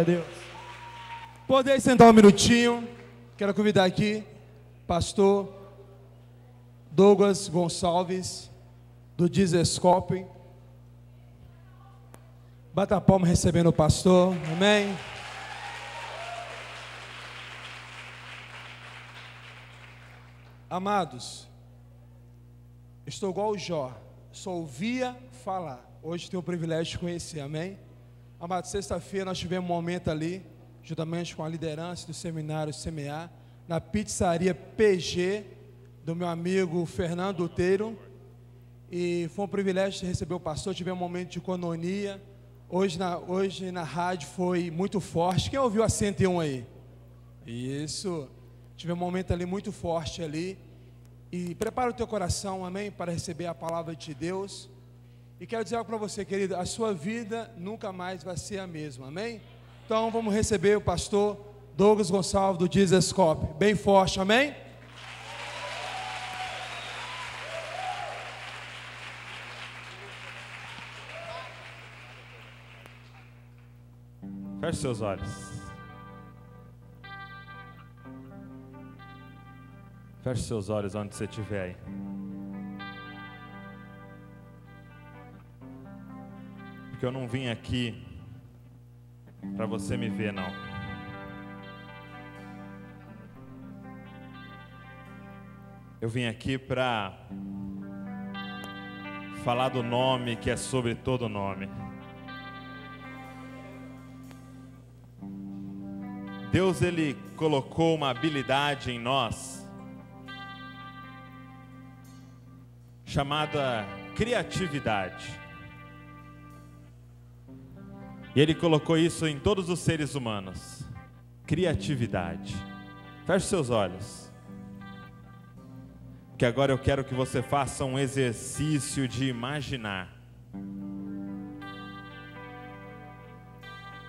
Deus. Poder sentar um minutinho. Quero convidar aqui pastor Douglas Gonçalves do Dizescope. Bata a palma recebendo o pastor. Amém. Amados, estou igual o Jó, só ouvia falar. Hoje tenho o privilégio de conhecer, amém? Amados, sexta-feira nós tivemos um momento ali, juntamente com a liderança do seminário Semear, na pizzaria PG, do meu amigo Fernando Uteiro, e foi um privilégio de receber o pastor. Tivemos um momento de coinonia. Hoje na rádio foi muito forte. Quem ouviu a 101 aí? Isso. Tivemos um momento ali muito forte ali. E prepara o teu coração, amém, para receber a palavra de Deus. E quero dizer algo para você, querido, a sua vida nunca mais vai ser a mesma, amém? Então vamos receber o pastor Douglas Gonçalves do Dizescope, bem forte, amém? Feche seus olhos. Feche seus olhos onde você estiver aí. Porque eu não vim aqui para você me ver, não. Eu vim aqui para falar do nome que é sobre todo nome. Deus, Ele colocou uma habilidade em nós chamada criatividade. E Ele colocou isso em todos os seres humanos. Criatividade. Feche seus olhos. Que agora eu quero que você faça um exercício de imaginar.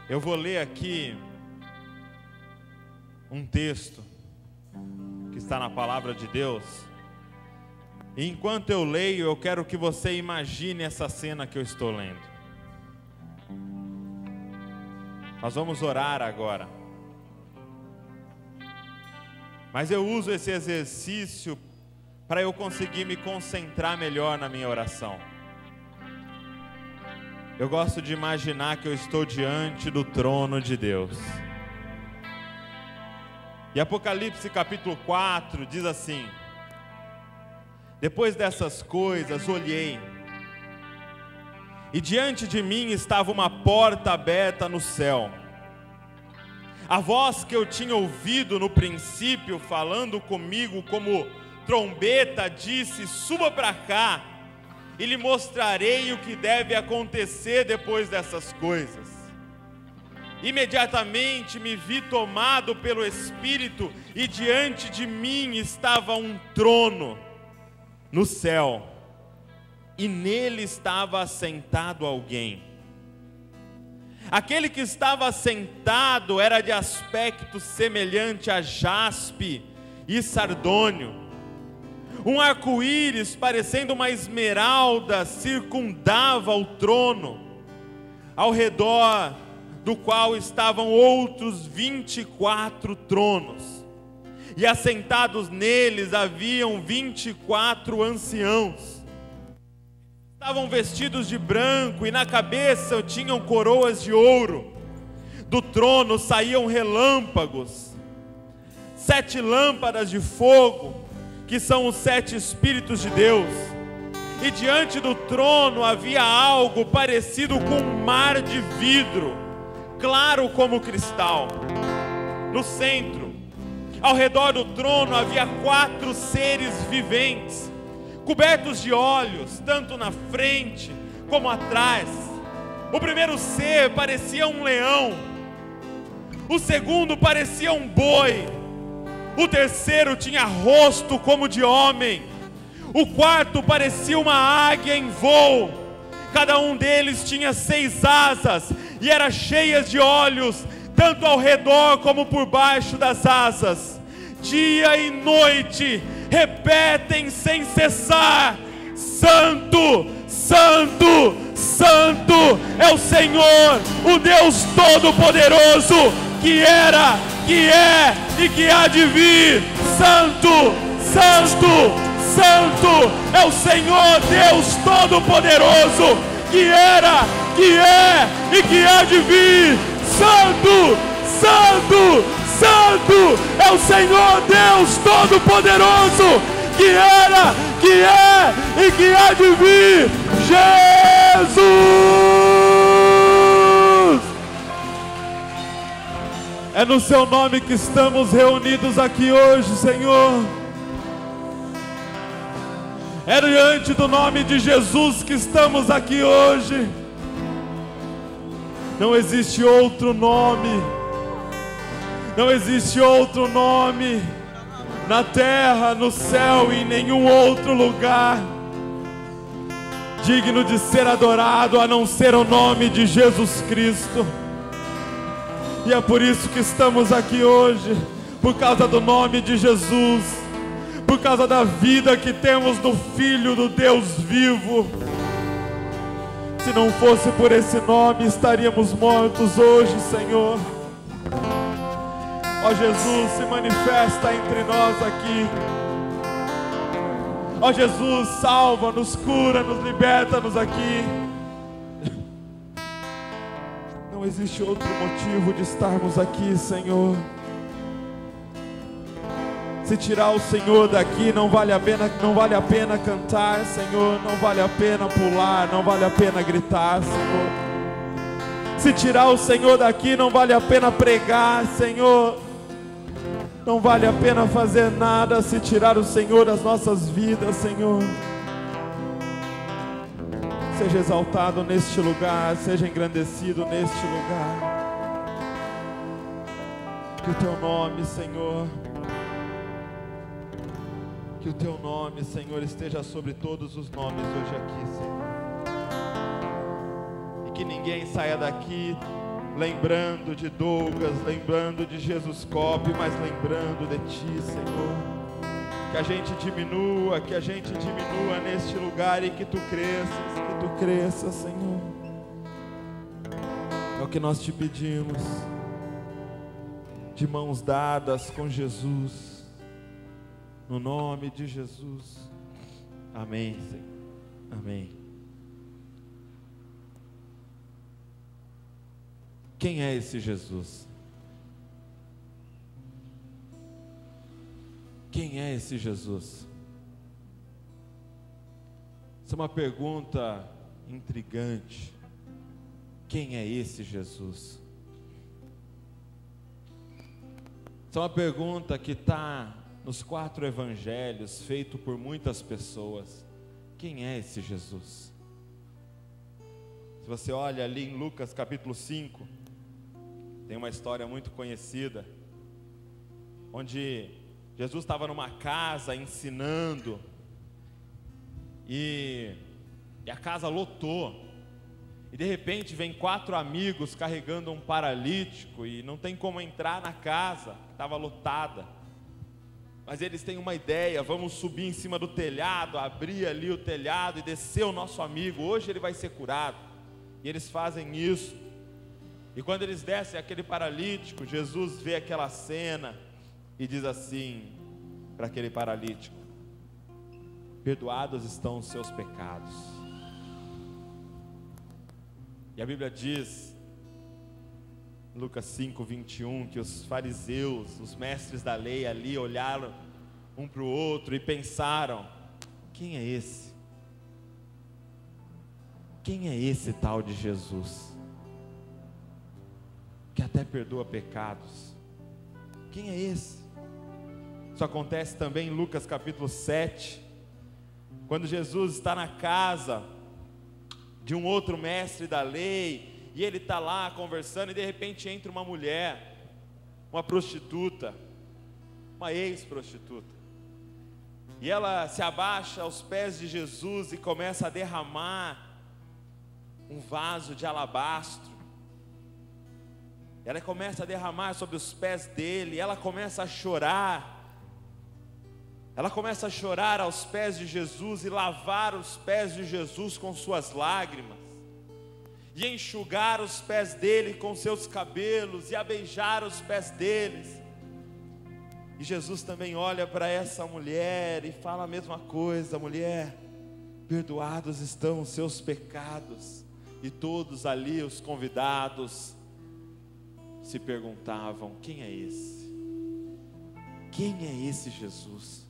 Eu vou ler aqui um texto que está na palavra de Deus. E enquanto eu leio, eu quero que você imagine essa cena que eu estou lendo. Nós vamos orar agora. Mas eu uso esse exercício para eu conseguir me concentrar melhor na minha oração. Eu gosto de imaginar que eu estou diante do trono de Deus. E Apocalipse capítulo 4 diz assim: depois dessas coisas olhei, e diante de mim estava uma porta aberta no céu. A voz que eu tinha ouvido no princípio falando comigo como trombeta disse: suba para cá e lhe mostrarei o que deve acontecer depois dessas coisas. Imediatamente me vi tomado pelo Espírito, e diante de mim estava um trono no céu, e nele estava assentado alguém. Aquele que estava assentado era de aspecto semelhante a jaspe e sardônio. Um arco-íris parecendo uma esmeralda circundava o trono, ao redor do qual estavam outros 24 tronos, e assentados neles haviam 24 anciãos. Estavam vestidos de branco e na cabeça tinham coroas de ouro. Do trono saíam relâmpagos, 7 lâmpadas de fogo, que são os 7 Espíritos de Deus. E diante do trono havia algo parecido com um mar de vidro, claro como cristal. No centro, ao redor do trono, havia 4 seres viventes, cobertos de olhos, tanto na frente como atrás. O primeiro ser parecia um leão, o segundo parecia um boi, o terceiro tinha rosto como de homem, o quarto parecia uma águia em voo. Cada um deles tinha 6 asas e eram cheias de olhos, tanto ao redor como por baixo das asas. Dia e noite repetem sem cessar: Santo, Santo, Santo é o Senhor, o Deus Todo-Poderoso, que era, que é e que há de vir. Santo, Santo, Santo é o Senhor Deus Todo-Poderoso, que era, que é e que há de vir. Santo, Santo, Santo é o Senhor Deus Todo-Poderoso, que era, que é e que há de vir. Jesus! É no seu nome que estamos reunidos aqui hoje, Senhor. É diante do nome de Jesus que estamos aqui hoje. Não existe outro nome, não existe outro nome na terra, no céu e em nenhum outro lugar digno de ser adorado a não ser o nome de Jesus Cristo. E é por isso que estamos aqui hoje, por causa do nome de Jesus, por causa da vida que temos no Filho do Deus vivo. Se não fosse por esse nome, estaríamos mortos hoje, Senhor. Ó Jesus, se manifesta entre nós aqui. Ó Jesus, salva, nos cura, nos liberta-nos aqui. Não existe outro motivo de estarmos aqui, Senhor. Se tirar o Senhor daqui, não vale a pena cantar, Senhor. Não vale a pena pular, não vale a pena gritar, Senhor. Se tirar o Senhor daqui, não vale a pena pregar, Senhor. Não vale a pena fazer nada se tirar o Senhor das nossas vidas, Senhor. Seja exaltado neste lugar, seja engrandecido neste lugar. Que o teu nome, Senhor, que o teu nome, Senhor, esteja sobre todos os nomes hoje aqui, Senhor. E que ninguém saia daqui lembrando de Douglas, lembrando de Jesus Cop, mas lembrando de Ti, Senhor. Que a gente diminua neste lugar e que Tu cresças, Senhor. É o que nós Te pedimos, de mãos dadas com Jesus, no nome de Jesus. Amém, Senhor. Amém. Quem é esse Jesus? Quem é esse Jesus? Essa é uma pergunta intrigante. Quem é esse Jesus? Essa é uma pergunta que está nos 4 evangelhos, feito por muitas pessoas. Quem é esse Jesus? Se você olha ali em Lucas capítulo 5, tem uma história muito conhecida, onde Jesus estava numa casa ensinando, e a casa lotou, e de repente vem 4 amigos carregando um paralítico, e não tem como entrar na casa, estava lotada, mas eles têm uma ideia: vamos subir em cima do telhado, abrir ali o telhado e descer o nosso amigo, hoje ele vai ser curado. E eles fazem isso. E quando eles descem aquele paralítico, Jesus vê aquela cena e diz assim para aquele paralítico: perdoados estão os seus pecados. E a Bíblia diz, Lucas 5:21, que os fariseus, os mestres da lei ali, olharam um para o outro e pensaram: quem é esse? Quem é esse tal de Jesus, que até perdoa pecados? Quem é esse? Isso acontece também em Lucas capítulo 7, quando Jesus está na casa de um outro mestre da lei, e ele está lá conversando, e de repente entra uma mulher, uma prostituta, uma ex-prostituta, e ela se abaixa aos pés de Jesus e começa a derramar um vaso de alabastro. Ela começa a derramar sobre os pés dele, ela começa a chorar, Ela começa a chorar aos pés de Jesus e lavar os pés de Jesus com suas lágrimas, e enxugar os pés dele com seus cabelos, e a beijar os pés deles. E Jesus também olha para essa mulher e fala a mesma coisa: mulher, perdoados estão os seus pecados. E todos ali, os convidados, se perguntavam: quem é esse? Quem é esse Jesus?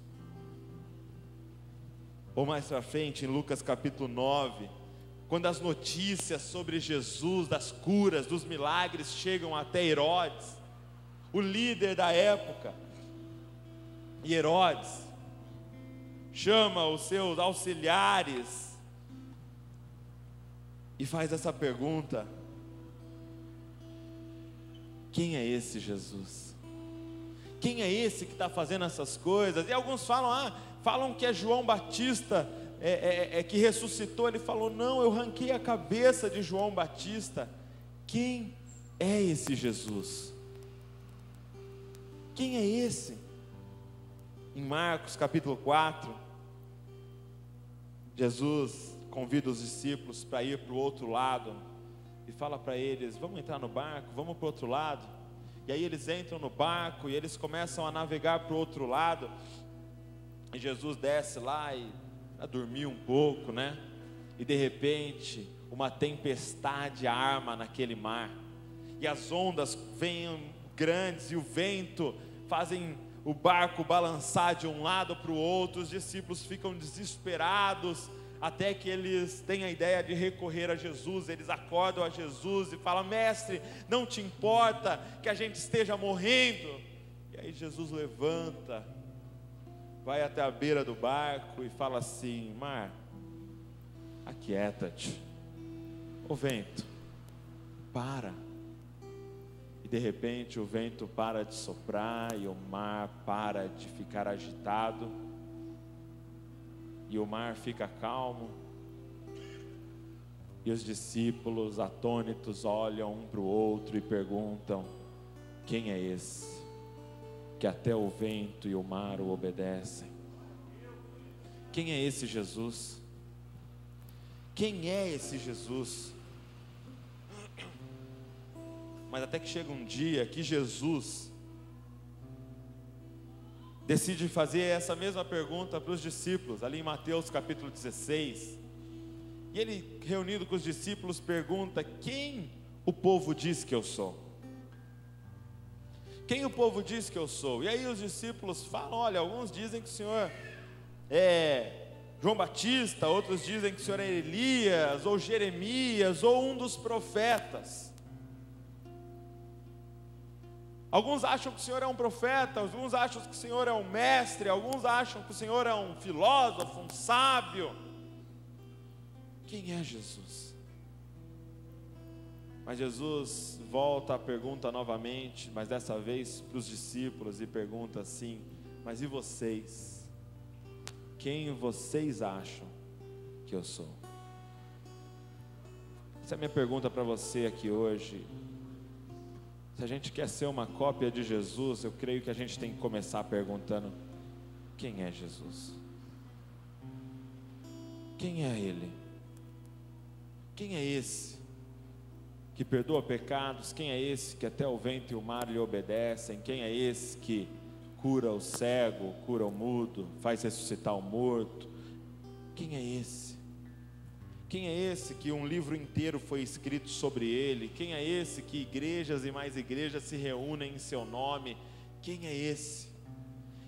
Ou mais para frente, em Lucas capítulo 9, quando as notícias sobre Jesus, das curas, dos milagres chegam até Herodes, o líder da época, e Herodes chama os seus auxiliares e faz essa pergunta: quem é esse Jesus? Quem é esse que está fazendo essas coisas? E alguns falam que é João Batista, que ressuscitou. Ele falou: não, eu ranquei a cabeça de João Batista. Quem é esse Jesus? Quem é esse? Em Marcos capítulo 4, Jesus convida os discípulos para ir para o outro lado, e fala para eles: vamos entrar no barco, vamos para o outro lado. E aí eles entram no barco, e eles começam a navegar para o outro lado, e Jesus desce lá e dormir um pouco, né? E de repente, uma tempestade arma naquele mar, e as ondas vêm grandes, e o vento fazem o barco balançar de um lado para o outro. Os discípulos ficam desesperados, até que eles têm a ideia de recorrer a Jesus. Eles acordam a Jesus e falam: mestre, não te importa que a gente esteja morrendo? E aí Jesus levanta, vai até a beira do barco e fala assim: mar, aquieta-te. O vento, para. E de repente o vento para de soprar, e o mar para de ficar agitado, e o mar fica calmo. E os discípulos atônitos olham um para o outro e perguntam: quem é esse que até o vento e o mar o obedecem? Quem é esse Jesus? Quem é esse Jesus? Mas até que chega um dia que Jesus decide fazer essa mesma pergunta para os discípulos, ali em Mateus capítulo 16. E ele, reunido com os discípulos, pergunta: quem o povo diz que eu sou? Quem o povo diz que eu sou? E aí os discípulos falam: olha, alguns dizem que o Senhor é João Batista, outros dizem que o Senhor é Elias, ou Jeremias, ou um dos profetas. Alguns acham que o Senhor é um profeta, alguns acham que o Senhor é um mestre, alguns acham que o Senhor é um filósofo, um sábio. Quem é Jesus? Mas Jesus volta a pergunta novamente, mas dessa vez para os discípulos, e pergunta assim: mas e vocês? Quem vocês acham que eu sou? Essa é a minha pergunta para você aqui hoje. Se a gente quer ser uma cópia de Jesus, eu creio que a gente tem que começar perguntando: quem é Jesus? Quem é Ele? Quem é esse que perdoa pecados? Quem é esse que até o vento e o mar lhe obedecem? Quem é esse que cura o cego, cura o mudo, faz ressuscitar o morto? Quem é esse? Quem é esse que um livro inteiro foi escrito sobre ele? Quem é esse que igrejas e mais igrejas se reúnem em seu nome? Quem é esse?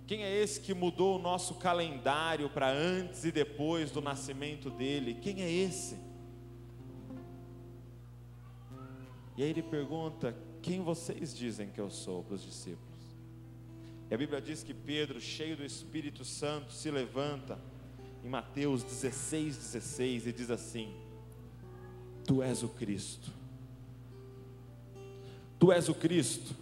Quem é esse que mudou o nosso calendário para antes e depois do nascimento dele? Quem é esse? E aí ele pergunta: quem vocês dizem que eu sou, para os discípulos? E a Bíblia diz que Pedro, cheio do Espírito Santo, se levanta em Mateus 16:16 e diz assim: tu és o Cristo. Tu és o Cristo.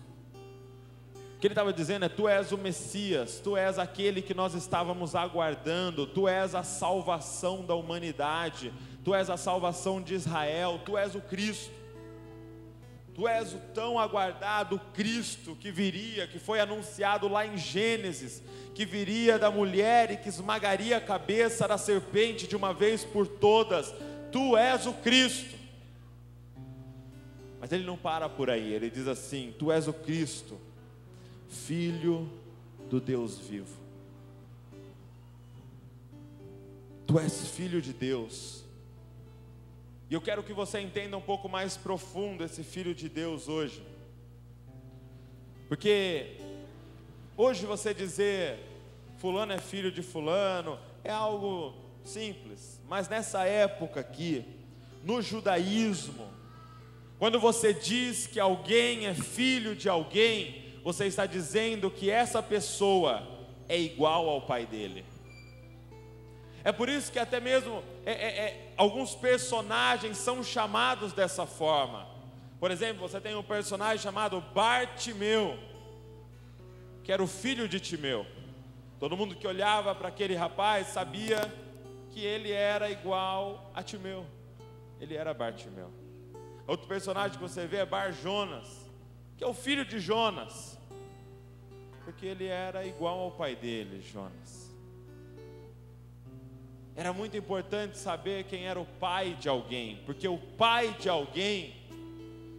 O que ele estava dizendo é: tu és o Messias, tu és aquele que nós estávamos aguardando, tu és a salvação da humanidade, tu és a salvação de Israel, tu és o Cristo. Tu és o tão aguardado Cristo que viria, que foi anunciado lá em Gênesis, que viria da mulher e que esmagaria a cabeça da serpente de uma vez por todas. Tu és o Cristo. Mas ele não para por aí, ele diz assim: Tu és o Cristo, Filho do Deus vivo. Tu és Filho de Deus. E eu quero que você entenda um pouco mais profundo esse Filho de Deus hoje. Porque hoje você dizer fulano é filho de fulano é algo simples. Mas nessa época aqui, no judaísmo, quando você diz que alguém é filho de alguém, você está dizendo que essa pessoa é igual ao pai dele. É por isso que até mesmo alguns personagens são chamados dessa forma. Por exemplo, você tem um personagem chamado Bartimeu, que era o filho de Timeu. Todo mundo que olhava para aquele rapaz sabia que ele era igual a Timeu. Ele era Bartimeu. Outro personagem que você vê é Bar Jonas, que é o filho de Jonas, porque ele era igual ao pai dele, Jonas. Era muito importante saber quem era o pai de alguém, porque o pai de alguém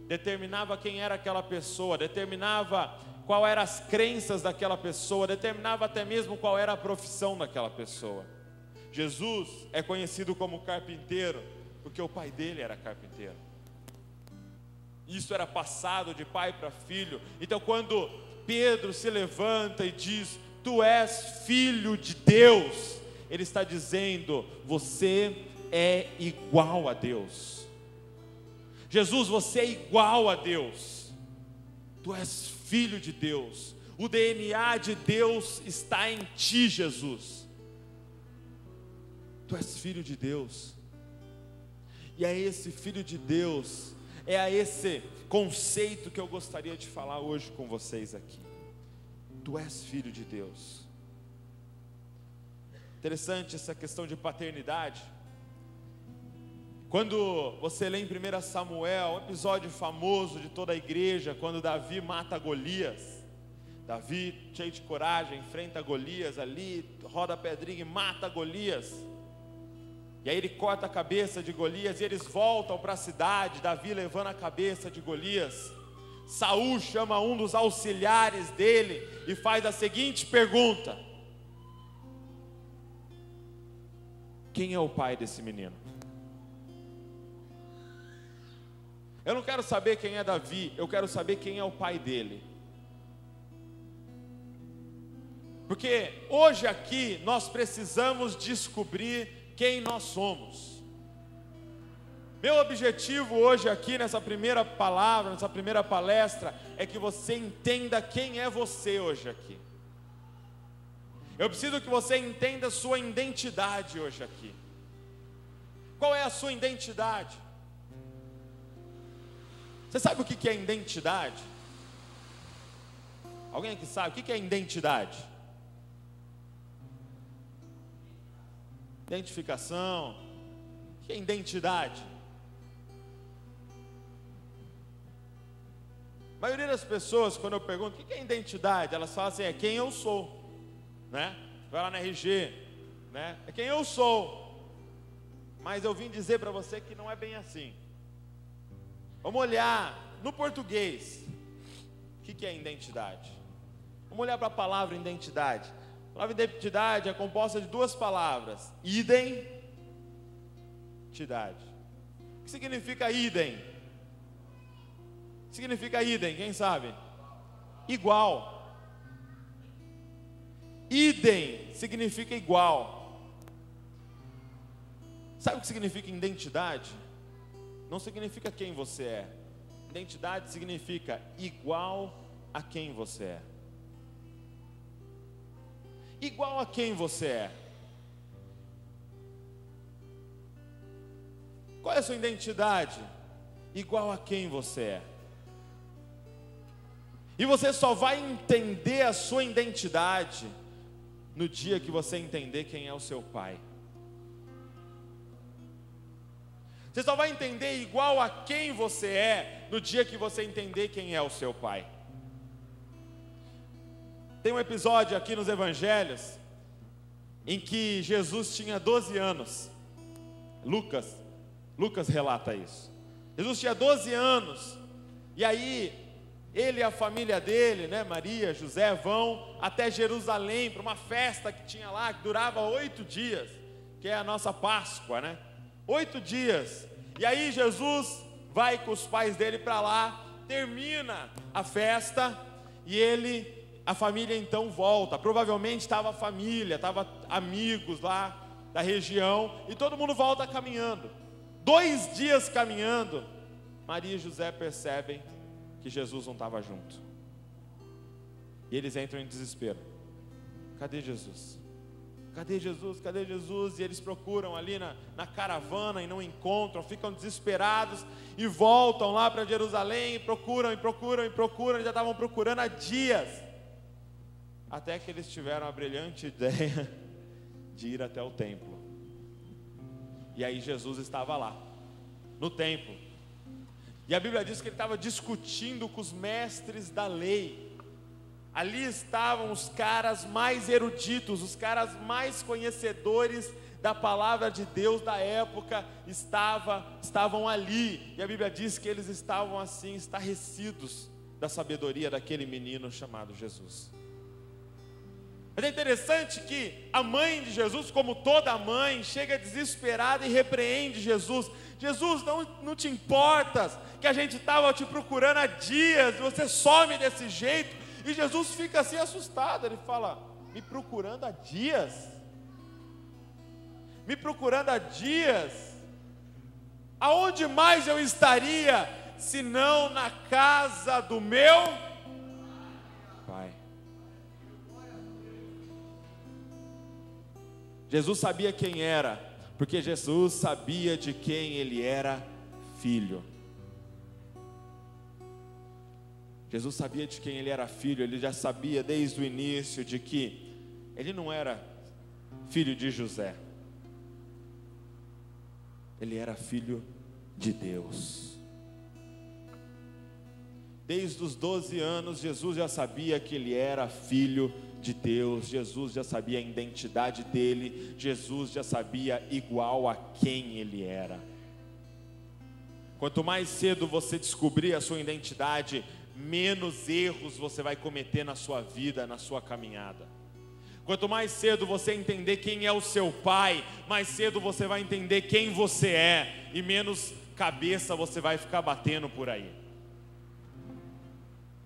determinava quem era aquela pessoa, determinava qual eram as crenças daquela pessoa, determinava até mesmo qual era a profissão daquela pessoa. Jesus é conhecido como carpinteiro, porque o pai dele era carpinteiro. Isso era passado de pai para filho. Então quando Pedro se levanta e diz: Tu és filho de Deus, ele está dizendo: você é igual a Deus. Jesus, você é igual a Deus. Tu és filho de Deus. O DNA de Deus está em ti, Jesus. Tu és filho de Deus. E é esse filho de Deus, é a esse conceito que eu gostaria de falar hoje com vocês aqui. Tu és filho de Deus. Interessante essa questão de paternidade. Quando você lê em 1 Samuel, um episódio famoso de toda a igreja, quando Davi mata Golias. Davi, cheio de coragem, enfrenta Golias ali, roda a pedrinha e mata Golias. E aí ele corta a cabeça de Golias e eles voltam para a cidade, Davi levando a cabeça de Golias. Saul chama um dos auxiliares dele e faz a seguinte pergunta: quem é o pai desse menino? Eu não quero saber quem é Davi, eu quero saber quem é o pai dele. Porque hoje aqui nós precisamos descobrir quem nós somos. Meu objetivo hoje aqui nessa primeira palavra, nessa primeira palestra, é que você entenda quem é você hoje aqui. Eu preciso que você entenda a sua identidade hoje aqui. Qual é a sua identidade? Você sabe o que é identidade? Alguém aqui sabe o que é identidade? Identificação. O que é identidade? A maioria das pessoas, quando eu pergunto o que é identidade, elas falam assim: é quem eu sou, né? Vai lá na RG, né? É quem eu sou. Mas eu vim dizer para você que não é bem assim. Vamos olhar no português. O que é identidade? Vamos olhar para a palavra identidade. A palavra identidade é composta de duas palavras: idem, identidade. O que significa idem? O que significa idem? Quem sabe? Igual. Idem significa igual. Sabe o que significa identidade? Não significa quem você é. Identidade significa igual a quem você é. Igual a quem você é. Qual é a sua identidade? Igual a quem você é. E você só vai entender a sua identidade no dia que você entender quem é o seu pai. Você só vai entender igual a quem você é no dia que você entender quem é o seu pai. Tem um episódio aqui nos evangelhos em que Jesus tinha 12 anos. Lucas relata isso. Jesus tinha 12 anos, e aí ele e a família dele, né, Maria, José, vão até Jerusalém para uma festa que tinha lá, que durava 8 dias, que é a nossa Páscoa, né? 8 dias. E aí Jesus vai com os pais dele para lá, termina a festa, e a família então volta. Provavelmente estava a família, estava amigos lá da região, e todo mundo volta caminhando. 2 dias caminhando, Maria e José percebem que Jesus não estava junto, e eles entram em desespero. Cadê Jesus? Cadê Jesus? Cadê Jesus? E eles procuram ali na caravana e não encontram, ficam desesperados e voltam lá para Jerusalém e procuram, já estavam procurando há dias, até que eles tiveram a brilhante ideia de ir até o templo. E aí Jesus estava lá, no templo, e a Bíblia diz que ele estava discutindo com os mestres da lei. Ali estavam os caras mais eruditos, os caras mais conhecedores da palavra de Deus da época, estavam ali, e a Bíblia diz que eles estavam assim, estarrecidos da sabedoria daquele menino chamado Jesus. Mas é interessante que a mãe de Jesus, como toda mãe, chega desesperada e repreende Jesus. Jesus, não te importas que a gente estava te procurando há dias, você some desse jeito. E Jesus fica assim assustado, ele fala: me procurando há dias? Me procurando há dias? Aonde mais eu estaria, se não na casa do meu Pai? Jesus sabia quem era, porque Jesus sabia de quem ele era filho. Jesus sabia de quem ele era filho, ele já sabia desde o início de que ele não era filho de José, ele era filho de Deus. Desde os 12 anos, Jesus já sabia que ele era filho de Deus, Jesus já sabia a identidade dele, Jesus já sabia igual a quem ele era. Quanto mais cedo você descobrir a sua identidade, menos erros você vai cometer na sua vida, na sua caminhada. Quanto mais cedo você entender quem é o seu pai, mais cedo você vai entender quem você é, e menos cabeça você vai ficar batendo por aí.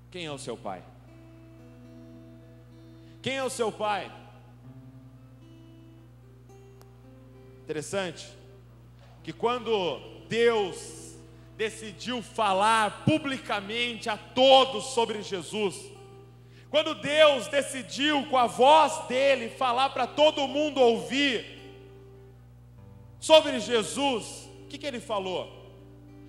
Quem é o seu pai? Quem é o seu pai? Interessante que quando Deus decidiu falar publicamente a todos sobre Jesus, quando Deus decidiu com a voz dele falar para todo mundo ouvir sobre Jesus, o que ele falou?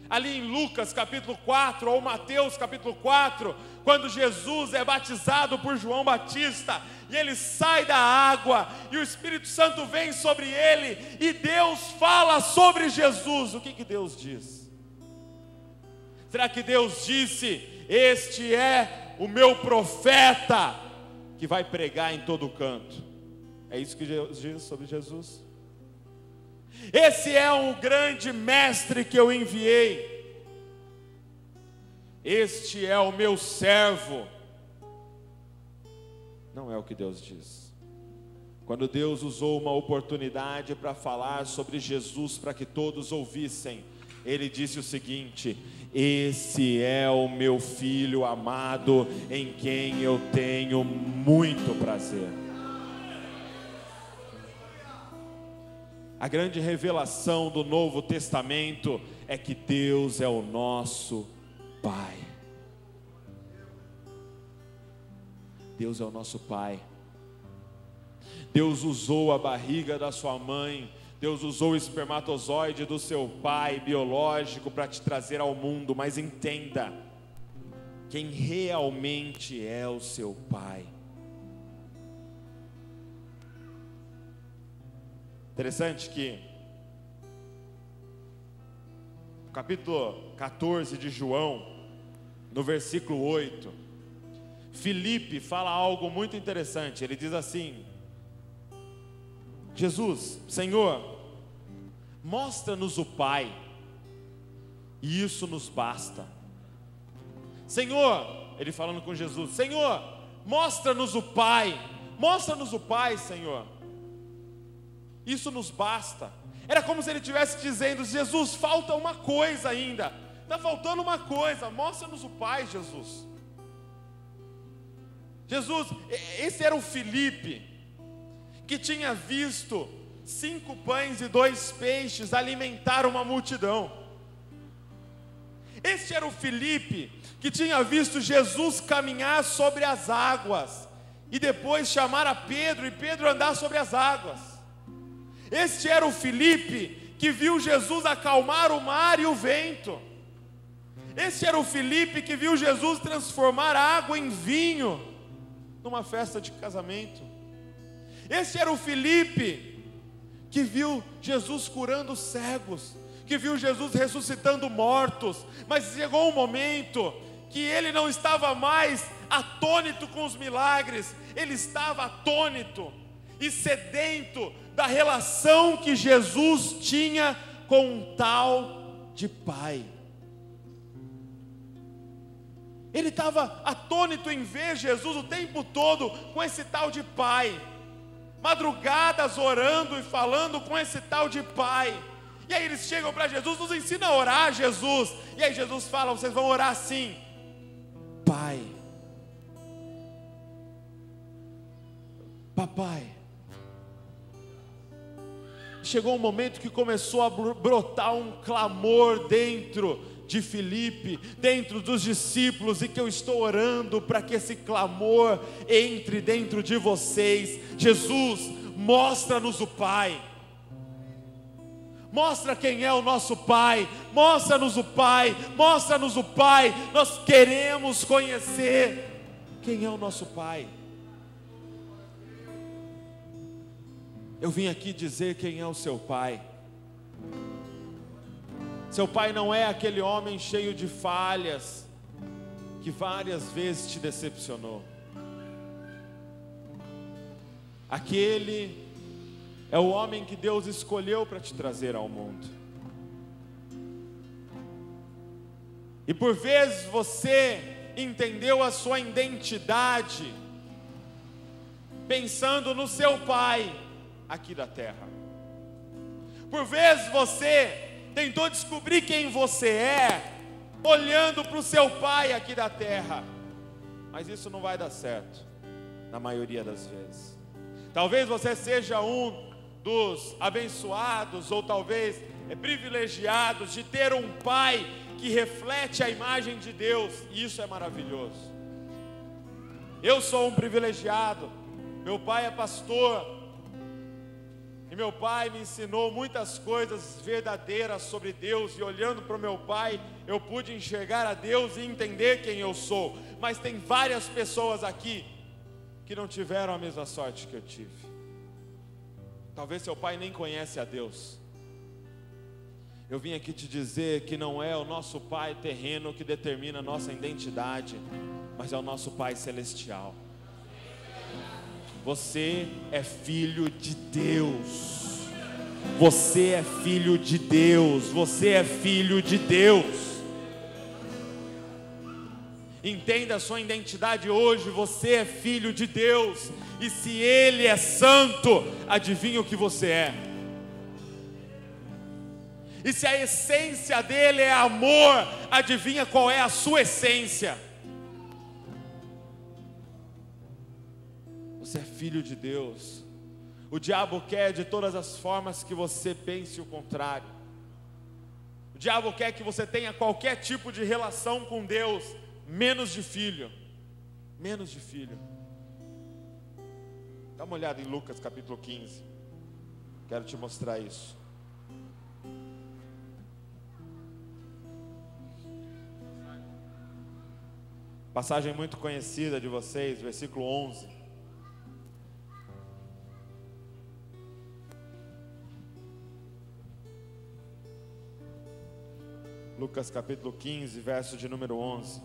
Ali em Lucas capítulo 4 ou Mateus capítulo 4, quando Jesus é batizado por João Batista, e ele sai da água, e o Espírito Santo vem sobre ele, e Deus fala sobre Jesus, o que Deus diz? Será que Deus disse: este é o meu profeta, que vai pregar em todo canto? É isso que Deus diz sobre Jesus? Esse é um grande mestre que eu enviei, este é o meu servo. Não é o que Deus diz. Quando Deus usou uma oportunidade para falar sobre Jesus, para que todos ouvissem, ele disse o seguinte: esse é o meu filho amado, em quem eu tenho muito prazer. A grande revelação do Novo Testamento é que Deus é o nosso Pai. Deus é o nosso Pai. Deus usou a barriga da sua mãe, Deus usou o espermatozoide do seu pai biológico para te trazer ao mundo, mas entenda, quem realmente é o seu Pai. Interessante que capítulo 14 de João, no versículo 8, Filipe fala algo muito interessante. Ele diz assim: Jesus, Senhor, mostra-nos o Pai, e isso nos basta. Senhor, ele falando com Jesus, Senhor, mostra-nos o Pai, Senhor, isso nos basta. Era como se ele estivesse dizendo: Jesus, falta uma coisa ainda, está faltando uma coisa, mostra-nos o Pai, Jesus. Jesus, esse era o Filipe, que tinha visto 5 pães e 2 peixes alimentar uma multidão. Este era o Filipe, que tinha visto Jesus caminhar sobre as águas, e depois chamar a Pedro, e Pedro andar sobre as águas. Este era o Filipe, que viu Jesus acalmar o mar e o vento. Este era o Filipe, que viu Jesus transformar água em vinho, numa festa de casamento. Este era o Filipe, que viu Jesus curando cegos, que viu Jesus ressuscitando mortos. Mas chegou um momento que ele não estava mais atônito com os milagres, ele estava atônito e sedento da relação que Jesus tinha com um tal de Pai. Ele estava atônito em ver Jesus o tempo todo com esse tal de Pai, madrugadas orando e falando com esse tal de Pai. E aí eles chegam para Jesus: nos ensina a orar, Jesus. E aí Jesus fala: vocês vão orar assim: Pai, Papai. Chegou um momento que começou a brotar um clamor dentro de Filipe, dentro dos discípulos, e que eu estou orando para que esse clamor entre dentro de vocês. Jesus, mostra-nos o Pai. Mostra quem é o nosso Pai, mostra-nos o Pai, mostra-nos o Pai. Nós queremos conhecer quem é o nosso Pai. Eu vim aqui dizer quem é o seu Pai. Seu Pai não é aquele homem cheio de falhas, que várias vezes te decepcionou. Aquele é o homem que Deus escolheu para te trazer ao mundo. E por vezes você entendeu a sua identidade pensando no seu pai aqui da terra. Por vezes você tentou descobrir quem você é olhando para o seu pai aqui da terra, mas isso não vai dar certo na maioria das vezes. Talvez você seja um dos abençoados, ou talvez privilegiados, de ter um pai que reflete a imagem de Deus, e isso é maravilhoso. Eu sou um privilegiado, meu pai é pastor, e meu pai me ensinou muitas coisas verdadeiras sobre Deus, e olhando para o meu pai, eu pude enxergar a Deus e entender quem eu sou. Mas tem várias pessoas aqui que não tiveram a mesma sorte que eu tive. Talvez seu pai nem conhece a Deus. Eu vim aqui te dizer que não é o nosso pai terreno que determina a nossa identidade, mas é o nosso Pai celestial. Você é filho de Deus. Você é filho de Deus. Você é filho de Deus. Entenda a sua identidade hoje. Você é filho de Deus. E se Ele é santo, adivinha o que você é. E se a essência dele é amor, adivinha qual é a sua essência. Você é filho de Deus. O diabo quer de todas as formas que você pense o contrário. O diabo quer que você tenha qualquer tipo de relação com Deus, menos de filho. Menos de filho. Dá uma olhada em Lucas capítulo 15. Quero te mostrar isso. Passagem muito conhecida de vocês, versículo 11. Lucas capítulo 15, verso de número 11.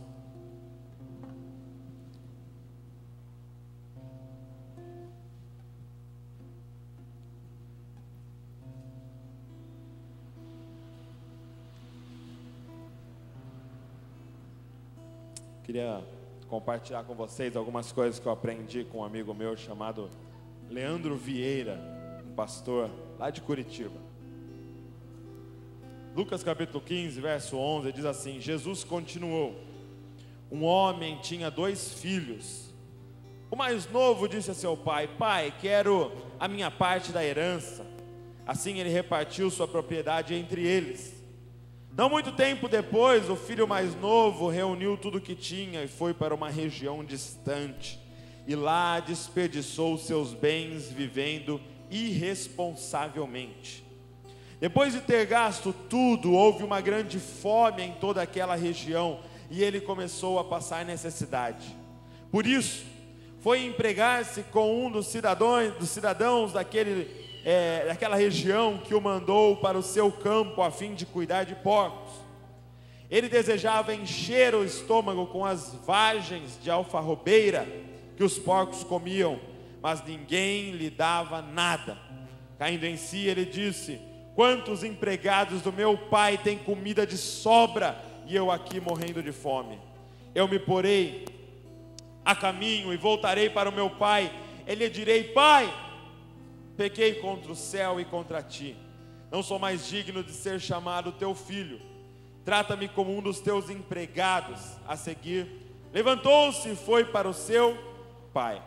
Queria compartilhar com vocês algumas coisas que eu aprendi com um amigo meu chamado Leandro Vieira, um pastor lá de Curitiba. Lucas capítulo 15, verso 11, diz assim: Jesus continuou: um homem tinha 2 filhos. O mais novo disse a seu pai: pai, quero a minha parte da herança. Assim ele repartiu sua propriedade entre eles. Não muito tempo depois, o filho mais novo reuniu tudo o que tinha e foi para uma região distante, e lá desperdiçou seus bens vivendo irresponsavelmente. Depois de ter gasto tudo, houve uma grande fome em toda aquela região, e ele começou a passar necessidade. Por isso, foi empregar-se com um dos cidadãos daquela região, que o mandou para o seu campo a fim de cuidar de porcos. Ele desejava encher o estômago com as vagens de alfarrobeira que os porcos comiam, mas ninguém lhe dava nada. Caindo em si, ele disse: quantos empregados do meu pai têm comida de sobra, e eu aqui morrendo de fome? Eu me porei a caminho e voltarei para o meu pai. Ele lhe direi: pai, pequei contra o céu e contra ti, não sou mais digno de ser chamado teu filho, trata-me como um dos teus empregados. A seguir, levantou-se e foi para o seu pai.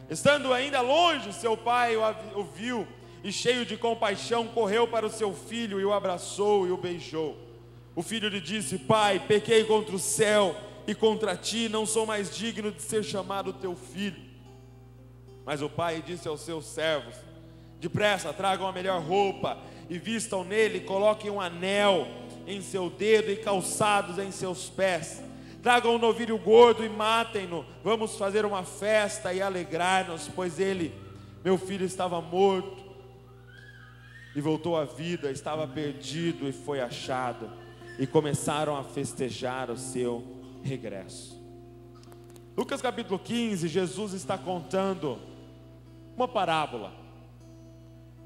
Estando ainda longe, seu pai o viu, e cheio de compaixão, correu para o seu filho e o abraçou e o beijou. O filho lhe disse: pai, pequei contra o céu e contra ti, não sou mais digno de ser chamado teu filho. Mas o pai disse aos seus servos: depressa, tragam a melhor roupa e vistam nele, coloquem um anel em seu dedo e calçados em seus pés. Tragam um novilho gordo e matem-no. Vamos fazer uma festa e alegrar-nos, pois ele, meu filho, estava morto e voltou à vida, estava perdido e foi achado. E começaram a festejar o seu regresso. Lucas capítulo 15, Jesus está contando uma parábola,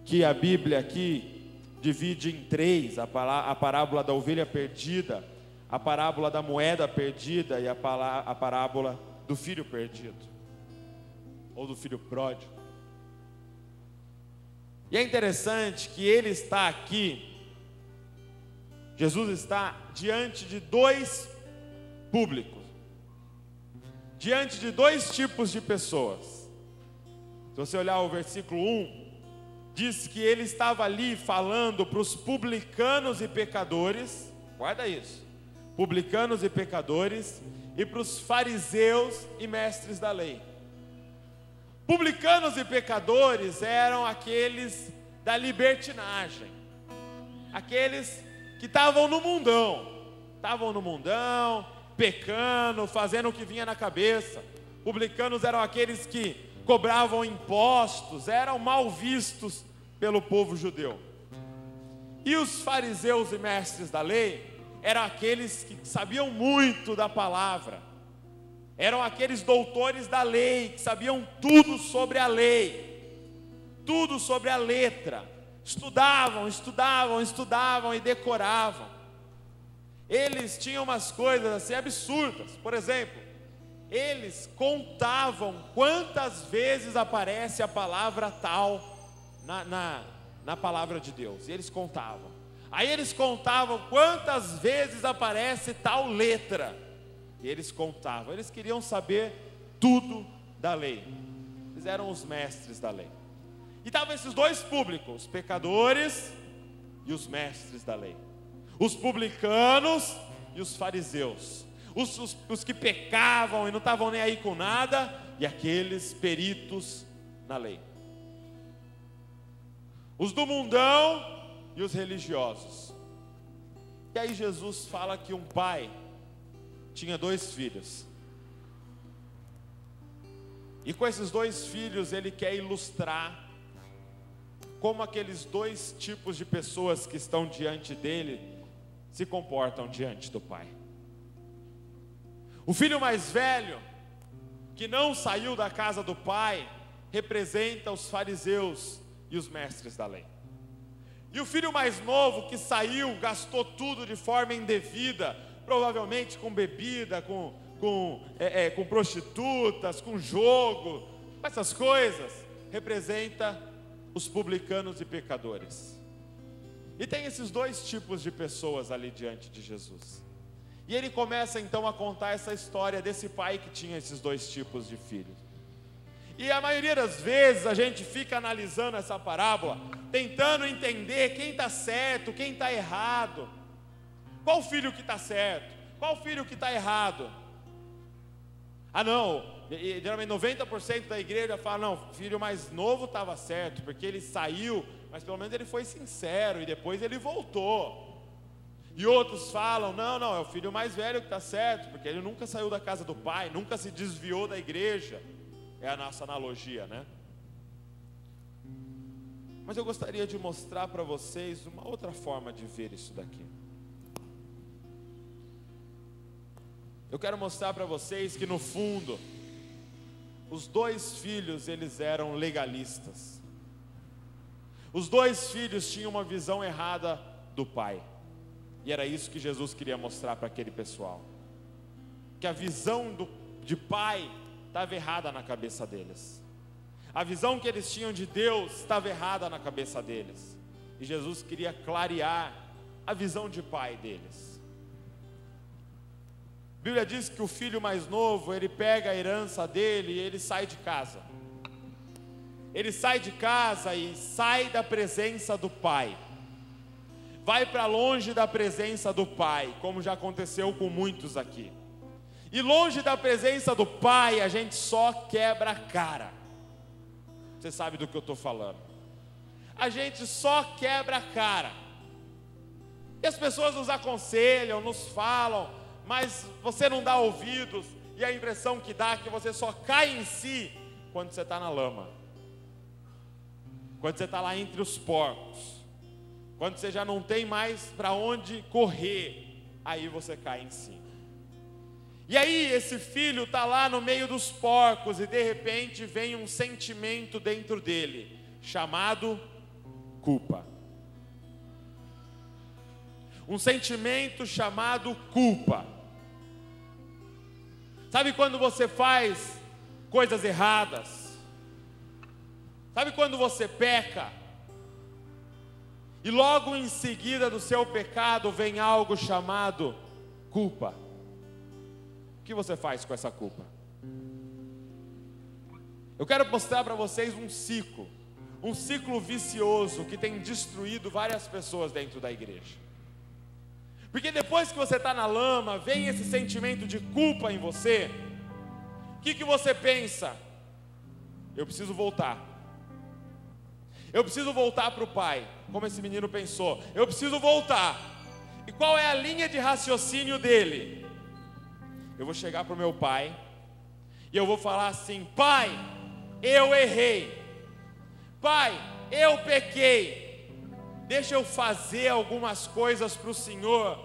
que a Bíblia aqui divide em 3, a parábola da ovelha perdida, a parábola da moeda perdida e a parábola do filho perdido, ou do filho pródigo. E é interessante que ele está aqui, Jesus está diante de 2 públicos, diante de 2 tipos de pessoas. Se você olhar o versículo 1, diz que ele estava ali falando para os publicanos e pecadores, guarda isso, publicanos e pecadores, e para os fariseus e mestres da lei. Publicanos e pecadores eram aqueles da libertinagem, aqueles que estavam no mundão, pecando, fazendo o que vinha na cabeça. Publicanos eram aqueles que cobravam impostos, eram mal vistos pelo povo judeu. E os fariseus e mestres da lei eram aqueles que sabiam muito da palavra, eram aqueles doutores da lei, que sabiam tudo sobre a lei, tudo sobre a letra, estudavam e decoravam. Eles tinham umas coisas assim absurdas. Por exemplo, eles contavam quantas vezes aparece a palavra tal na palavra de Deus. E eles contavam. Aí eles contavam quantas vezes aparece tal letra. E eles contavam. Eles queriam saber tudo da lei. Eles eram os mestres da lei. E estavam esses 2 públicos, os pecadores e os mestres da lei. Os publicanos e os fariseus. Os que pecavam e não estavam nem aí com nada, e aqueles peritos na lei. Os do mundão e os religiosos. E aí Jesus fala que um pai tinha 2 filhos. E com esses 2 filhos ele quer ilustrar como aqueles 2 tipos de pessoas que estão diante dele se comportam diante do Pai. O filho mais velho, que não saiu da casa do pai, representa os fariseus e os mestres da lei. E o filho mais novo, que saiu, gastou tudo de forma indevida, provavelmente com bebida, com prostitutas, com jogo, essas coisas, representa os publicanos e pecadores. E tem esses dois tipos de pessoas ali diante de Jesus. E ele começa então a contar essa história desse pai que tinha esses dois tipos de filhos. E a maioria das vezes a gente fica analisando essa parábola, tentando entender quem está certo, quem está errado. Qual filho que está certo? Qual filho que está errado? Ah não, geralmente 90% da igreja fala, não, o filho mais novo estava certo, porque ele saiu, mas pelo menos ele foi sincero, e depois ele voltou. E outros falam, não, é o filho mais velho que está certo, porque ele nunca saiu da casa do pai, nunca se desviou da igreja. É a nossa analogia, né? Mas eu gostaria de mostrar para vocês uma outra forma de ver isso daqui. Eu quero mostrar para vocês que no fundo, os dois filhos, eles eram legalistas. Os dois filhos tinham uma visão errada do pai. E era isso que Jesus queria mostrar para aquele pessoal. Que a visão de pai estava errada na cabeça deles. A visão que eles tinham de Deus estava errada na cabeça deles. E Jesus queria clarear a visão de pai deles. A Bíblia diz que o filho mais novo, ele pega a herança dele e ele sai de casa. Ele sai de casa e sai da presença do pai. Vai para longe da presença do pai, como já aconteceu com muitos aqui. E longe da presença do pai, a gente só quebra a cara. Você sabe do que eu estou falando. A gente só quebra a cara. E as pessoas nos aconselham, nos falam, mas você não dá ouvidos. E a impressão que dá é que você só cai em si quando você está na lama. Quando você está lá entre os porcos. Quando você já não tem mais para onde correr, aí você cai em si. E aí esse filho está lá no meio dos porcos e de repente vem um sentimento dentro dele, chamado culpa. Um sentimento chamado culpa. Sabe quando você faz coisas erradas? Sabe quando você peca? E logo em seguida do seu pecado vem algo chamado culpa. O que você faz com essa culpa? Eu quero mostrar para vocês um ciclo vicioso que tem destruído várias pessoas dentro da igreja. Porque depois que você está na lama, vem esse sentimento de culpa em você. O que você pensa? Eu preciso voltar. Eu preciso voltar para o pai, como esse menino pensou. Eu preciso voltar. E qual é a linha de raciocínio dele? Eu vou chegar para o meu pai e eu vou falar assim: pai, eu errei. Pai, eu pequei. Deixa eu fazer algumas coisas para o Senhor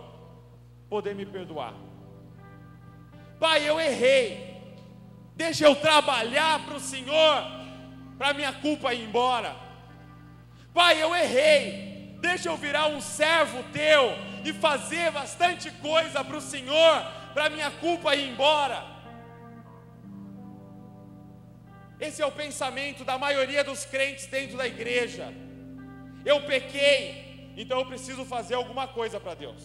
poder me perdoar. Pai, eu errei. Deixa eu trabalhar para o Senhor, para minha culpa ir embora. Pai, eu errei, deixa eu virar um servo teu e fazer bastante coisa para o Senhor, para minha culpa ir embora. Esse é o pensamento da maioria dos crentes dentro da igreja. Eu pequei, então eu preciso fazer alguma coisa para Deus.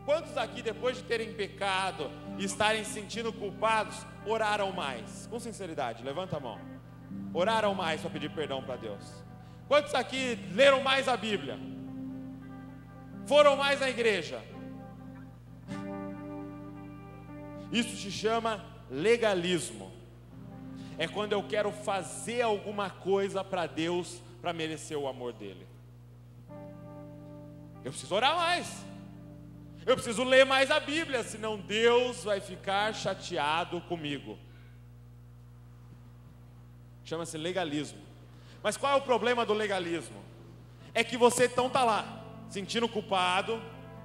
Quantos aqui, depois de terem pecado e estarem se sentindo culpados, oraram mais? Com sinceridade, levanta a mão. Oraram mais para pedir perdão para Deus? Quantos aqui leram mais a Bíblia? Foram mais na igreja? Isso se chama legalismo. É quando eu quero fazer alguma coisa para Deus, para merecer o amor dele. Eu preciso orar mais. Eu preciso ler mais a Bíblia, senão Deus vai ficar chateado comigo. Chama-se legalismo. Mas qual é o problema do legalismo? É que você então está lá, sentindo culpado,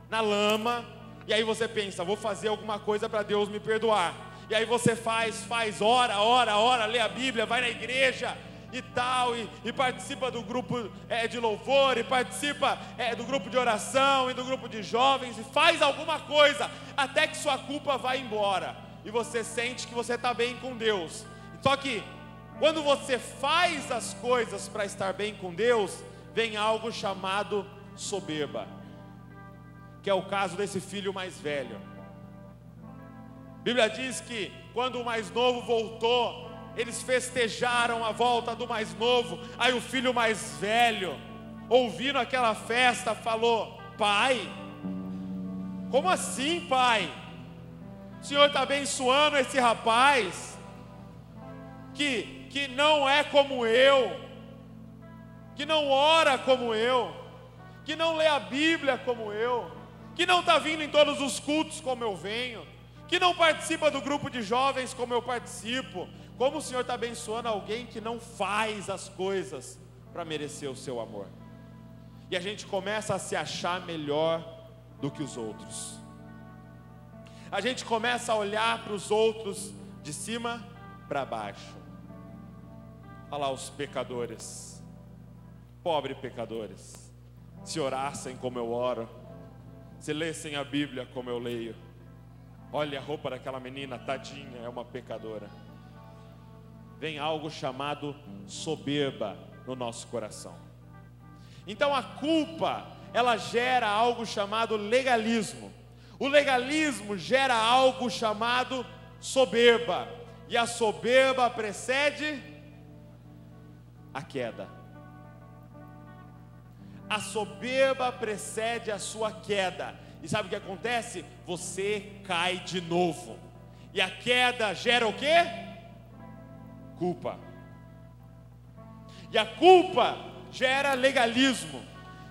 na lama, e aí você pensa, vou fazer alguma coisa para Deus me perdoar. E aí você faz, ora, lê a Bíblia, vai na igreja e tal, e participa do grupo de louvor, e participa do grupo de oração, e do grupo de jovens, e faz alguma coisa, até que sua culpa vai embora, e você sente que você está bem com Deus. Só que, quando você faz as coisas para estar bem com Deus, vem algo chamado soberba, que é o caso desse filho mais velho. A Bíblia diz que quando o mais novo voltou, eles festejaram a volta do mais novo. Aí o filho mais velho, ouvindo aquela festa, falou: pai, como assim, pai? O senhor está abençoando esse rapaz que não é como eu, que não ora como eu, que não lê a Bíblia como eu, que não está vindo em todos os cultos como eu venho, que não participa do grupo de jovens como eu participo. Como o Senhor está abençoando alguém que não faz as coisas para merecer o seu amor? E a gente começa a se achar melhor do que os outros. A gente começa a olhar para os outros de cima para baixo. Olha lá os pecadores, pobres pecadores, se orassem como eu oro, se lessem a Bíblia como eu leio. Olha a roupa daquela menina, tadinha, é uma pecadora. Vem algo chamado soberba no nosso coração. Então a culpa, ela gera algo chamado legalismo. O legalismo gera algo chamado soberba. E a soberba precede a queda. A soberba precede a sua queda. E sabe o que acontece? Você cai de novo. E a queda gera o quê? Culpa. E a culpa gera legalismo.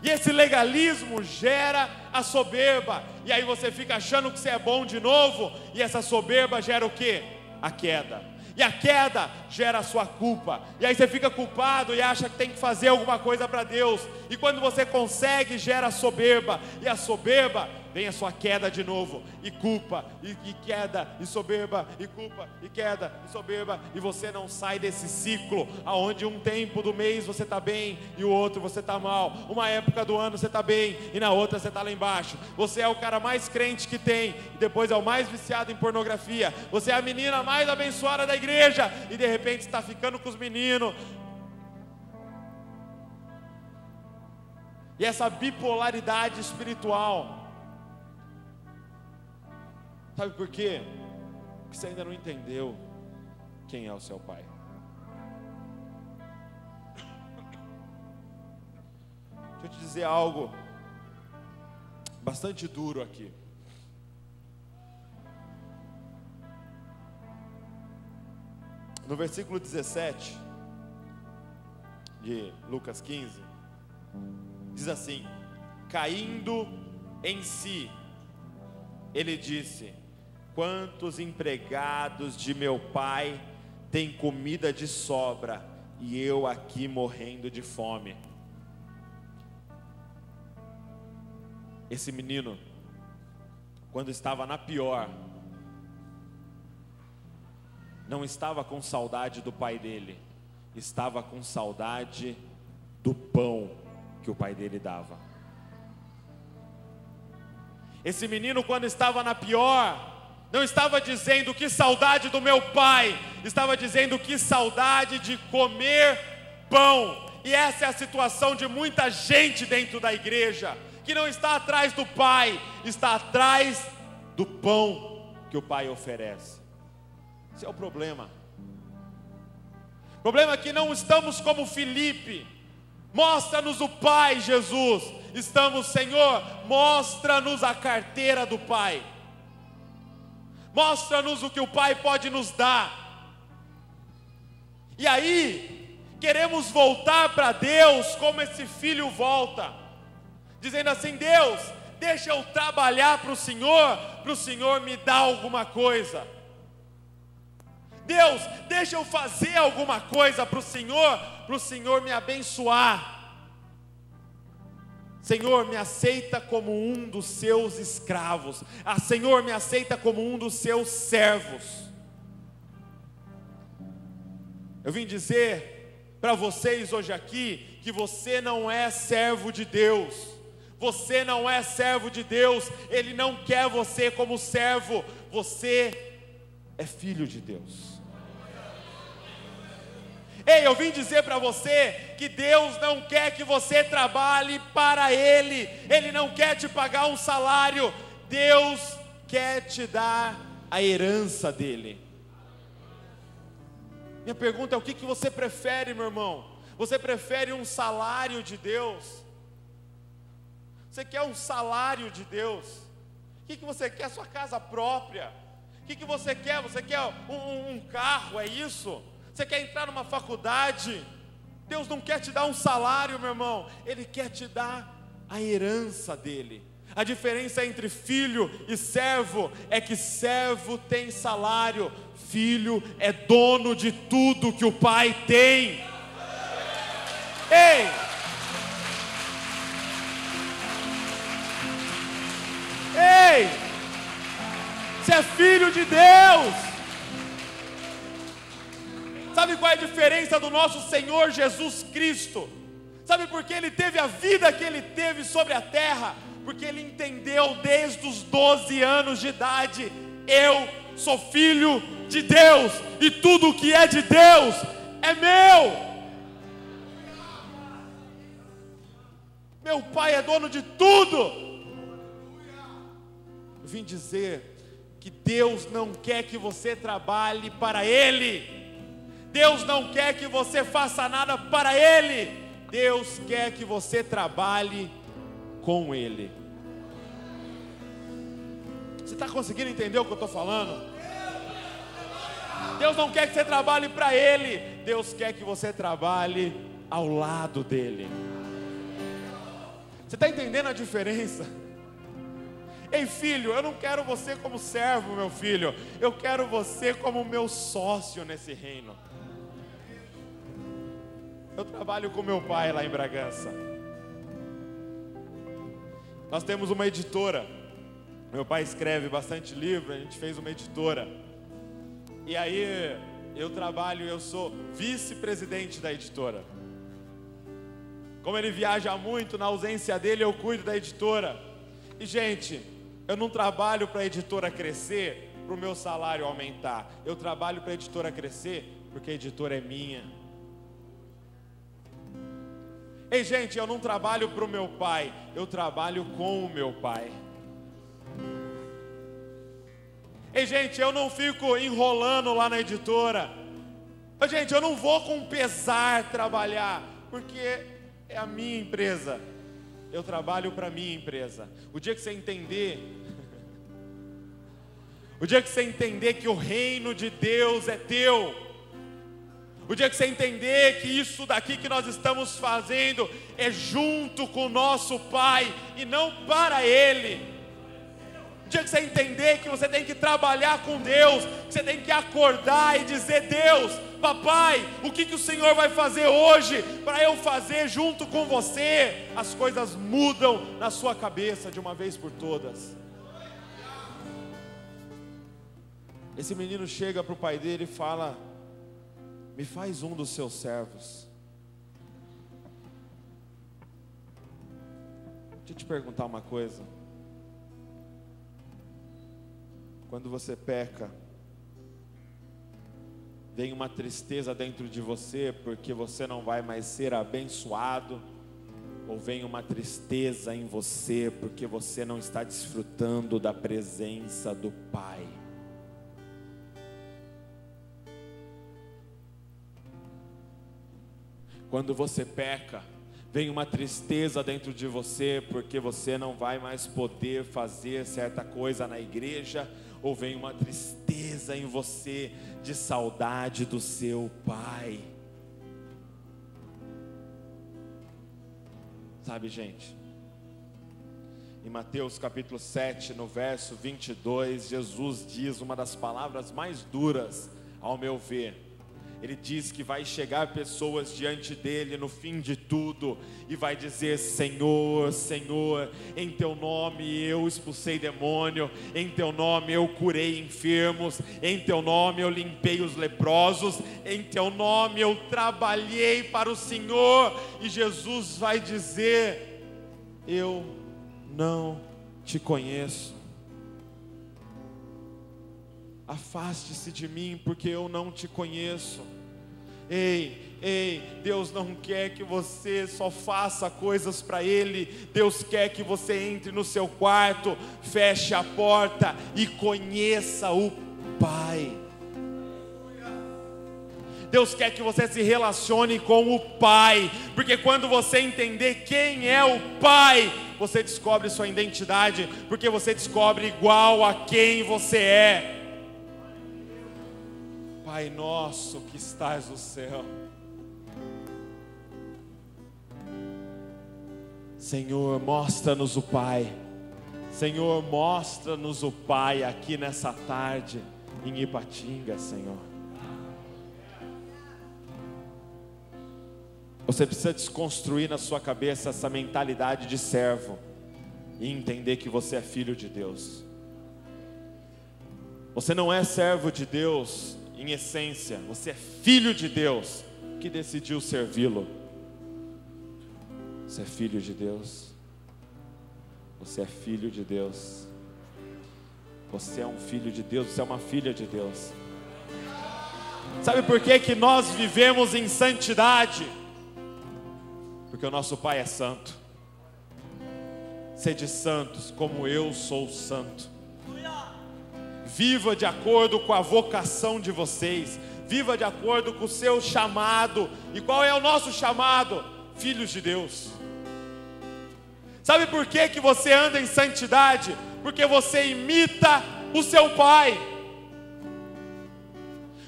E esse legalismo gera a soberba. E aí você fica achando que você é bom de novo. E essa soberba gera o quê? A queda. E a queda gera a sua culpa. E aí você fica culpado e acha que tem que fazer alguma coisa para Deus. E quando você consegue, gera a soberba. E a soberba, vem a sua queda de novo. E culpa, e queda, e soberba, e culpa, e queda, e soberba. E você não sai desse ciclo, aonde um tempo do mês você está bem, e o outro você está mal. Uma época do ano você está bem, e na outra você está lá embaixo. Você é o cara mais crente que tem, e depois é o mais viciado em pornografia. Você é a menina mais abençoada da igreja, e de repente está ficando com os meninos. E essa bipolaridade espiritual, sabe por quê? Porque você ainda não entendeu quem é o seu pai. Deixa eu te dizer algo bastante duro aqui. No versículo 17 de Lucas 15, diz assim: caindo em si, ele disse: quantos empregados de meu pai têm comida de sobra, e eu aqui morrendo de fome. Esse menino, quando estava na pior, não estava com saudade do pai dele, estava com saudade do pão que o pai dele dava. Esse menino, quando estava na pior, não estava dizendo que saudade do meu pai, estava dizendo que saudade de comer pão. E essa é a situação de muita gente dentro da igreja, que não está atrás do pai, está atrás do pão que o pai oferece. Esse é o problema. O problema é que não estamos como Filipe. Mostra-nos o Pai, Jesus. Estamos, Senhor, mostra-nos a carteira do Pai. Mostra-nos o que o Pai pode nos dar. E aí, queremos voltar para Deus como esse filho volta, dizendo assim: Deus, deixa eu trabalhar para o Senhor me dar alguma coisa. Deus, deixa eu fazer alguma coisa para o Senhor me abençoar. Senhor, me aceita como um dos seus escravos. Senhor, me aceita como um dos seus servos. Eu vim dizer para vocês hoje aqui que você não é servo de Deus. Você não é servo de Deus. Ele não quer você como servo. Você é filho de Deus. Ei, eu vim dizer para você que Deus não quer que você trabalhe para Ele. Ele não quer te pagar um salário. Deus quer te dar a herança dEle. Minha pergunta é: o que você prefere, meu irmão? Você prefere um salário de Deus? Você quer um salário de Deus? O que você quer? Sua casa própria? O que você quer? Você quer um carro, é isso? Você quer entrar numa faculdade? Deus não quer te dar um salário, meu irmão. Ele quer te dar a herança dele. A diferença entre filho e servo é que servo tem salário, filho é dono de tudo que o pai tem. Ei! Ei! Você é filho de Deus. Sabe qual é a diferença do nosso Senhor Jesus Cristo? Sabe por que Ele teve a vida que Ele teve sobre a terra? Porque Ele entendeu desde os 12 anos de idade: eu sou filho de Deus, e tudo que é de Deus é meu. Meu pai é dono de tudo. Eu vim dizer que Deus não quer que você trabalhe para Ele. Deus não quer que você faça nada para Ele. Deus quer que você trabalhe com Ele. Você está conseguindo entender o que eu estou falando? Deus não quer que você trabalhe para Ele. Deus quer que você trabalhe ao lado dEle. Você está entendendo a diferença? Ei, filho, eu não quero você como servo, meu filho. Eu quero você como meu sócio nesse reino. Eu trabalho com meu pai lá em Bragança. Nós temos uma editora. Meu pai escreve bastante livro, a gente fez uma editora. E aí eu sou vice-presidente da editora. Como ele viaja muito, na ausência dele eu cuido da editora. E gente, eu não trabalho para a editora crescer, para o meu salário aumentar. Eu trabalho para a editora crescer, porque a editora é minha. Ei, gente, eu não trabalho para o meu pai, eu trabalho com o meu pai. Ei, gente, eu não fico enrolando lá na editora. Gente, eu não vou com pesar trabalhar, porque é a minha empresa. Eu trabalho para a minha empresa. O dia que você entender, o dia que você entender que o reino de Deus é teu, o dia que você entender que isso daqui que nós estamos fazendo é junto com o nosso Pai e não para Ele. O dia que você entender que você tem que trabalhar com Deus, que você tem que acordar e dizer: Deus, papai, o que o Senhor vai fazer hoje para eu fazer junto com você? As coisas mudam na sua cabeça de uma vez por todas. Esse menino chega para o pai dele e fala: me faz um dos seus servos. Deixa eu te perguntar uma coisa. Quando você peca, vem uma tristeza dentro de você porque você não vai mais ser abençoado, ou vem uma tristeza em você porque você não está desfrutando da presença do Pai? Quando você peca, vem uma tristeza dentro de você porque você não vai mais poder fazer certa coisa na igreja, ou vem uma tristeza em você de saudade do seu pai. Sabe, gente, em Mateus capítulo 7, no verso 22, Jesus diz uma das palavras mais duras, ao meu ver. Ele diz que vai chegar pessoas diante dele no fim de tudo e vai dizer: Senhor, Senhor, em teu nome eu expulsei demônio, em teu nome eu curei enfermos, em teu nome eu limpei os leprosos, em teu nome eu trabalhei para o Senhor. E Jesus vai dizer: eu não te conheço. Afaste-se de mim, porque eu não te conheço. Ei, Deus não quer que você só faça coisas para Ele. Deus quer que você entre no seu quarto, feche a porta e conheça o Pai. Deus quer que você se relacione com o Pai, porque quando você entender quem é o Pai, você descobre sua identidade, porque você descobre igual a quem você é. Pai nosso que estás no céu, Senhor, mostra-nos o Pai. Senhor, mostra-nos o Pai aqui nessa tarde em Ipatinga, Senhor. Você precisa desconstruir na sua cabeça essa mentalidade de servo e entender que você é filho de Deus. Você não é servo de Deus em essência, você é filho de Deus que decidiu servi-lo. Você é filho de Deus. Você é filho de Deus. Você é um filho de Deus, você é uma filha de Deus. Sabe por que nós vivemos em santidade? Porque o nosso Pai é santo. Sede santos como eu sou santo. Viva de acordo com a vocação de vocês. Viva de acordo com o seu chamado. E qual é o nosso chamado? Filhos de Deus. Sabe por que você anda em santidade? Porque você imita o seu Pai.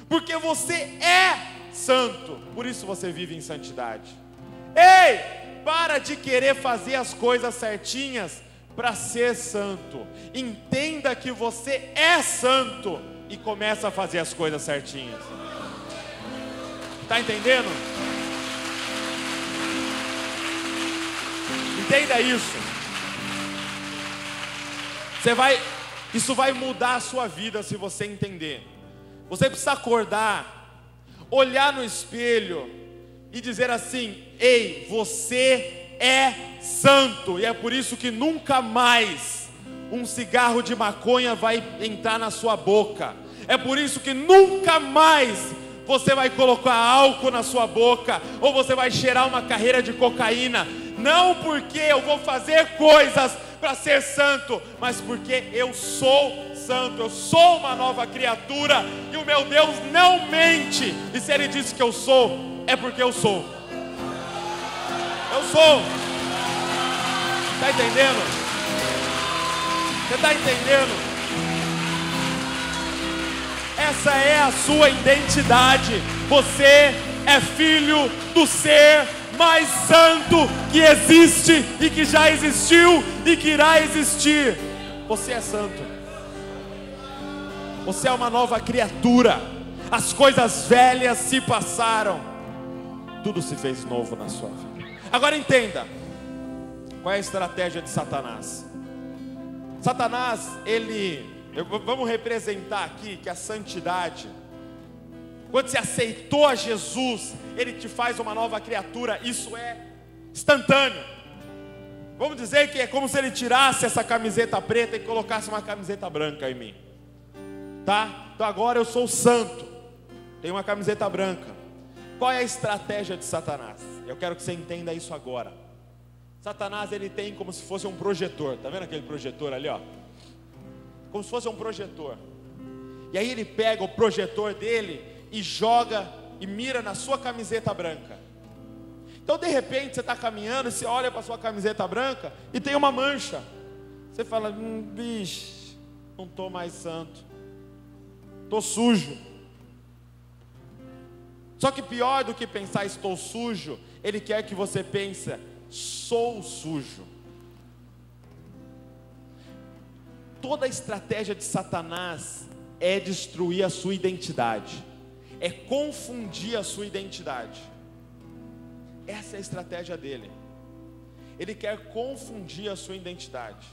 Porque você é santo. Por isso você vive em santidade. Ei, para de querer fazer as coisas certinhas para ser santo. Entenda que você é santo e começa a fazer as coisas certinhas. Está entendendo? Entenda isso. Isso vai mudar a sua vida se você entender. Você precisa acordar, olhar no espelho e dizer assim: ei, você é santo. E é por isso que nunca mais um cigarro de maconha vai entrar na sua boca. É por isso que nunca mais você vai colocar álcool na sua boca, ou você vai cheirar uma carreira de cocaína. Não porque eu vou fazer coisas para ser santo, mas porque eu sou santo, eu sou uma nova criatura, e o meu Deus não mente. E se Ele disse que eu sou, é porque eu sou. Eu sou. Está entendendo? Você está entendendo? Essa é a sua identidade. Você é filho do ser mais santo que existe e que já existiu e que irá existir. Você é santo. Você é uma nova criatura. As coisas velhas se passaram, tudo se fez novo na sua vida. Agora entenda, qual é a estratégia de Satanás? Satanás, vamos representar aqui que a santidade, quando você aceitou a Jesus, Ele te faz uma nova criatura. Isso é instantâneo. Vamos dizer que é como se Ele tirasse essa camiseta preta e colocasse uma camiseta branca em mim, tá? Então agora eu sou santo, tenho uma camiseta branca. Qual é a estratégia de Satanás? Eu quero que você entenda isso agora. Satanás, ele tem como se fosse um projetor. Tá vendo aquele projetor ali, ó? Como se fosse um projetor. E aí ele pega o projetor dele e joga e mira na sua camiseta branca. Então de repente você está caminhando e você olha para a sua camiseta branca e tem uma mancha. Você fala: bicho, não estou mais santo, estou sujo. Só que pior do que pensar estou sujo, ele quer que você pense: sou sujo. Toda a estratégia de Satanás é destruir a sua identidade, é confundir a sua identidade. Essa é a estratégia dele. Ele quer confundir a sua identidade.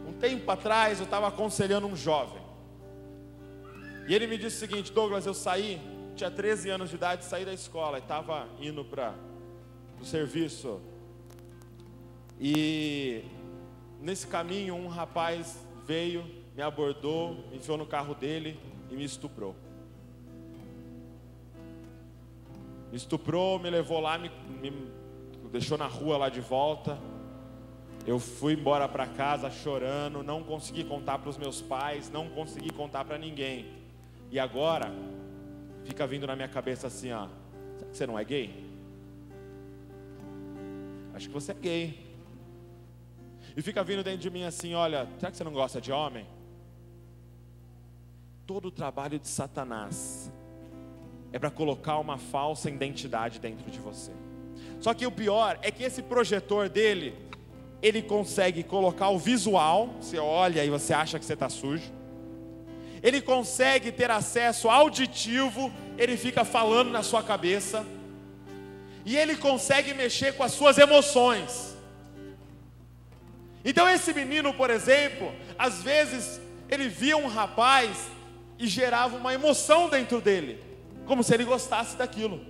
Um tempo atrás eu estava aconselhando um jovem, e ele me disse o seguinte: Douglas, eu saí, tinha 13 anos de idade, saí da escola e estava indo para o serviço, e nesse caminho um rapaz veio, me abordou, me enfiou no carro dele e me estuprou. Me estuprou, me levou lá, me deixou na rua lá de volta. Eu fui embora para casa chorando, não consegui contar para os meus pais, não consegui contar para ninguém. E agora fica vindo na minha cabeça assim, ó: será que você não é gay? Acho que você é gay. E fica vindo dentro de mim assim: olha, será que você não gosta de homem? Todo o trabalho de Satanás é para colocar uma falsa identidade dentro de você. Só que o pior é que esse projetor dele, ele consegue colocar o visual, você olha e você acha que você está sujo. Ele consegue ter acesso auditivo, ele fica falando na sua cabeça. E ele consegue mexer com as suas emoções. Então esse menino, por exemplo, às vezes ele via um rapaz e gerava uma emoção dentro dele, como se ele gostasse daquilo.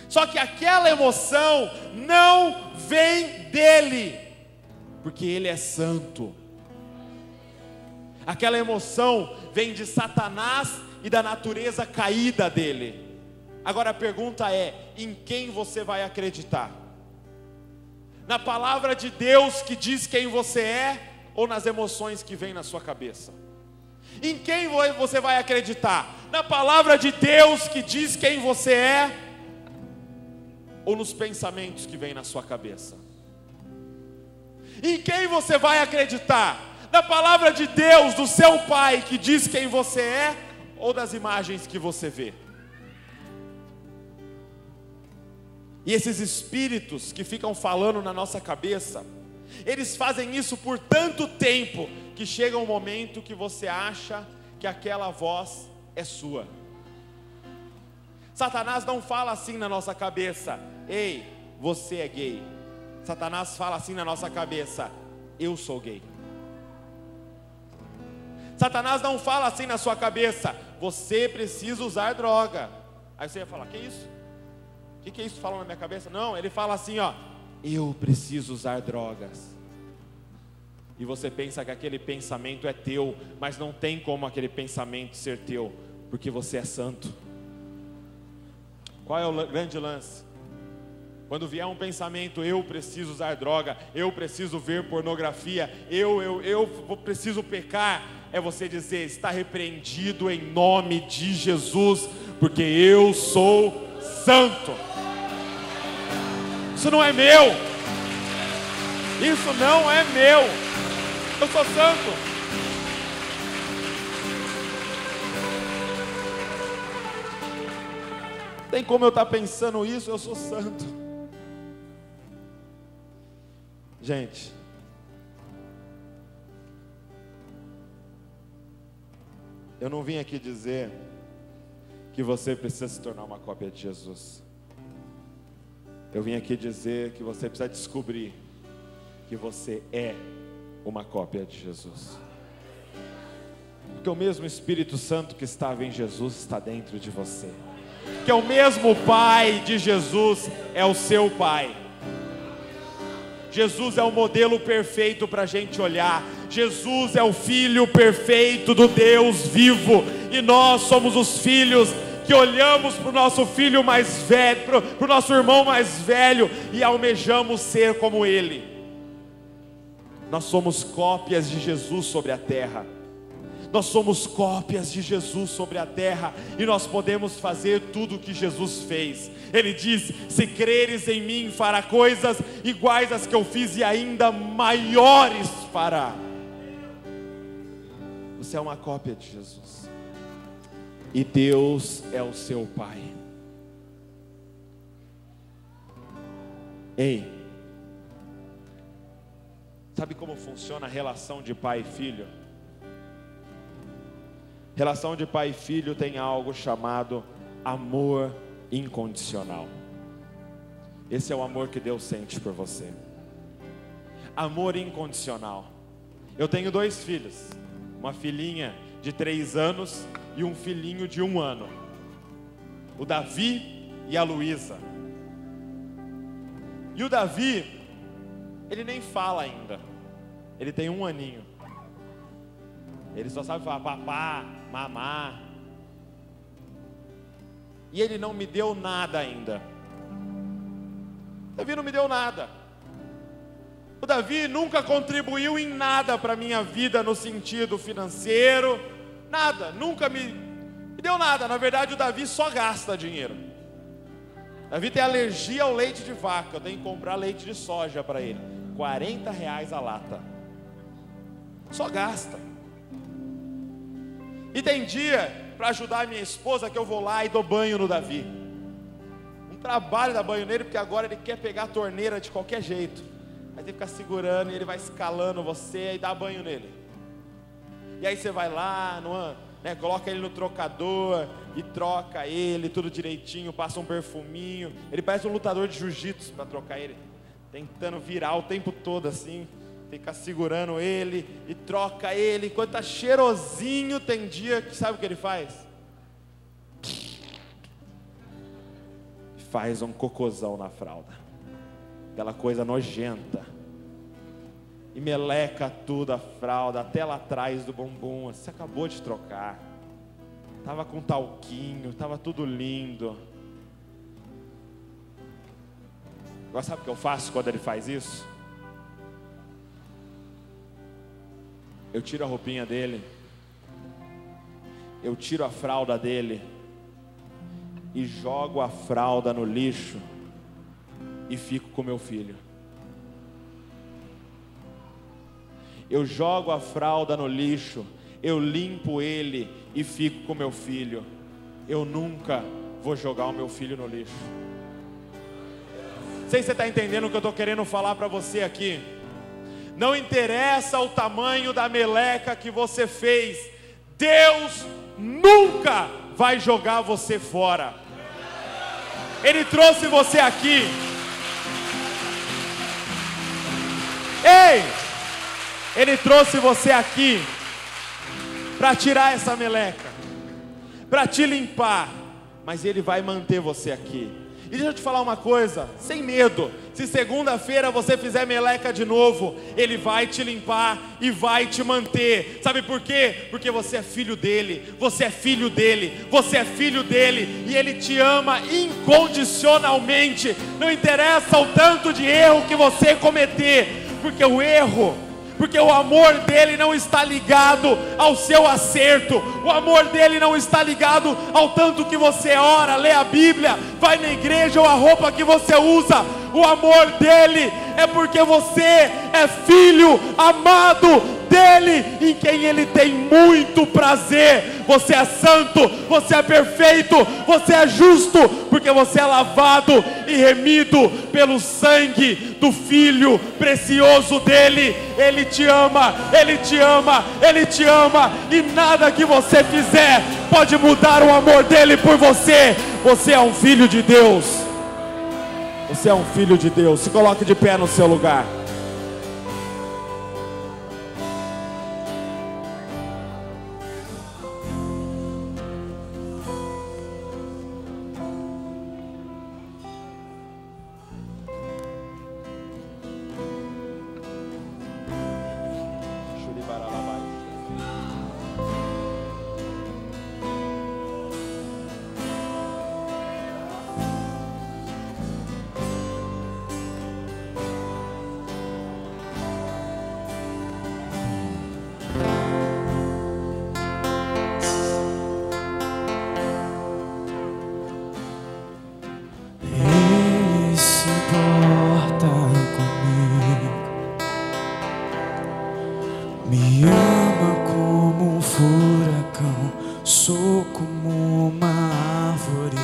Só que aquela emoção não vem dele, porque ele é santo. Aquela emoção vem de Satanás e da natureza caída dele. Agora a pergunta é: em quem você vai acreditar? Na palavra de Deus que diz quem você é, ou nas emoções que vêm na sua cabeça? Em quem você vai acreditar? Na palavra de Deus que diz quem você é, ou nos pensamentos que vêm na sua cabeça? Em quem você vai acreditar? Na palavra de Deus, do seu pai que diz quem você é, ou das imagens que você vê? E esses espíritos que ficam falando na nossa cabeça, eles fazem isso por tanto tempo, que chega um momento que você acha que aquela voz é sua. Satanás não fala assim na nossa cabeça: ei, você é gay. Satanás fala assim na nossa cabeça: eu sou gay. Satanás não fala assim na sua cabeça: você precisa usar droga. Aí você ia falar: que isso? O que é isso falando na minha cabeça? Não, ele fala assim, ó: eu preciso usar drogas. E você pensa que aquele pensamento é teu, mas não tem como aquele pensamento ser teu, porque você é santo. Qual é o grande lance? Quando vier um pensamento: eu preciso usar droga, eu preciso ver pornografia, eu preciso pecar, é você dizer: está repreendido em nome de Jesus, porque eu sou santo. Isso não é meu. Isso não é meu. Eu sou santo. Tem como eu estar pensando isso? Eu sou santo. Gente, eu não vim aqui dizer que você precisa se tornar uma cópia de Jesus. Eu vim aqui dizer que você precisa descobrir que você é uma cópia de Jesus. Porque o mesmo Espírito Santo que estava em Jesus está dentro de você. Que é o mesmo Pai de Jesus, é o seu Pai. Jesus é o modelo perfeito para a gente olhar. Jesus é o Filho perfeito do Deus vivo. E nós somos os filhos que olhamos para o nosso filho mais velho, para o nosso irmão mais velho, e almejamos ser como ele. Nós somos cópias de Jesus sobre a terra. Nós somos cópias de Jesus sobre a terra, e nós podemos fazer tudo o que Jesus fez. Ele diz: se creres em mim, fará coisas iguais às que eu fiz, e ainda maiores fará. Você é uma cópia de Jesus, e Deus é o seu Pai. Ei, sabe como funciona a relação de pai e filho? Relação de pai e filho tem algo chamado amor incondicional. Esse é o amor que Deus sente por você. Amor incondicional. Eu tenho 2 filhos, uma filhinha de 3 anos e um filhinho de 1 ano, o Davi e a Luísa. E o Davi, ele nem fala ainda, ele tem 1 aninho, ele só sabe falar papá, mamá, e ele não me deu nada ainda. Davi não me deu nada. O Davi nunca contribuiu em nada para a minha vida no sentido financeiro, nada, nunca me deu nada. Na verdade, o Davi só gasta dinheiro. Davi tem alergia ao leite de vaca, eu tenho que comprar leite de soja para ele, R$40 a lata. Só gasta. E tem dia, para ajudar a minha esposa, que eu vou lá e dou banho no Davi. Um trabalho dar banho nele, porque agora ele quer pegar a torneira de qualquer jeito. Aí tem que ficar segurando e ele vai escalando você e dá banho nele. E aí você vai lá, coloca ele no trocador e troca ele, tudo direitinho, passa um perfuminho. Ele parece um lutador de jiu-jitsu para trocar ele, tentando virar o tempo todo assim, fica segurando ele e troca ele. Enquanto tá cheirosinho, tem dia que sabe o que ele faz? Faz um cocôzão na fralda, aquela coisa nojenta, e meleca tudo a fralda, até lá atrás do bumbum. Você acabou de trocar, estava com talquinho, estava tudo lindo. Agora sabe o que eu faço quando ele faz isso? Eu tiro a roupinha dele, eu tiro a fralda dele, e jogo a fralda no lixo, e fico com meu filho. Eu jogo a fralda no lixo, eu limpo ele e fico com meu filho. Eu nunca vou jogar o meu filho no lixo. Não sei se você está entendendo o que eu estou querendo falar para você aqui. Não interessa o tamanho da meleca que você fez, Deus nunca vai jogar você fora. Ele trouxe você aqui. Ei! Ele trouxe você aqui para tirar essa meleca, para te limpar, mas Ele vai manter você aqui. E deixa eu te falar uma coisa, sem medo, se segunda-feira você fizer meleca de novo, Ele vai te limpar e vai te manter. Sabe por quê? Porque você é filho dEle, você é filho dEle, você é filho dEle, e Ele te ama incondicionalmente. Não interessa o tanto de erro que você cometer, porque o amor dele não está ligado ao seu acerto, o amor dele não está ligado ao tanto que você ora, lê a Bíblia, vai na igreja ou a roupa que você usa. O amor dele é porque você é filho amado dele, em quem ele tem muito prazer. Você é santo, você é perfeito, você é justo, porque você é lavado e remido pelo sangue do Filho precioso dele. Ele te ama, ele te ama, ele te ama, e nada que você fizer pode mudar o amor dele por você. Você é um filho de Deus. Você é um filho de Deus. Se coloque de pé no seu lugar. Me ama como um furacão, sou como uma árvore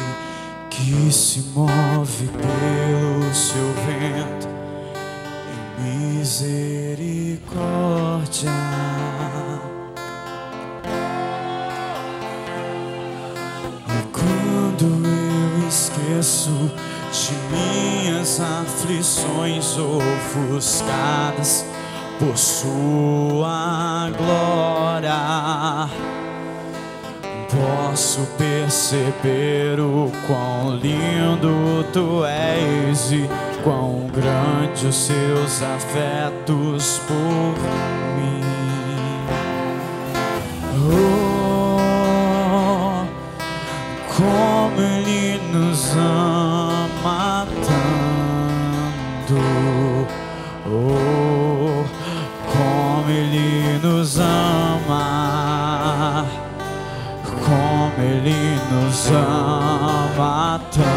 que se move pelo seu vento, em misericórdia. esqueço de minhas aflições ofuscadas por sua glória. Posso perceber o quão lindo tu és e quão grande os seus afetos por mim. Oh, como Ele nos ama tanto. Oh, como Ele nos ama. Como Ele nos ama tanto.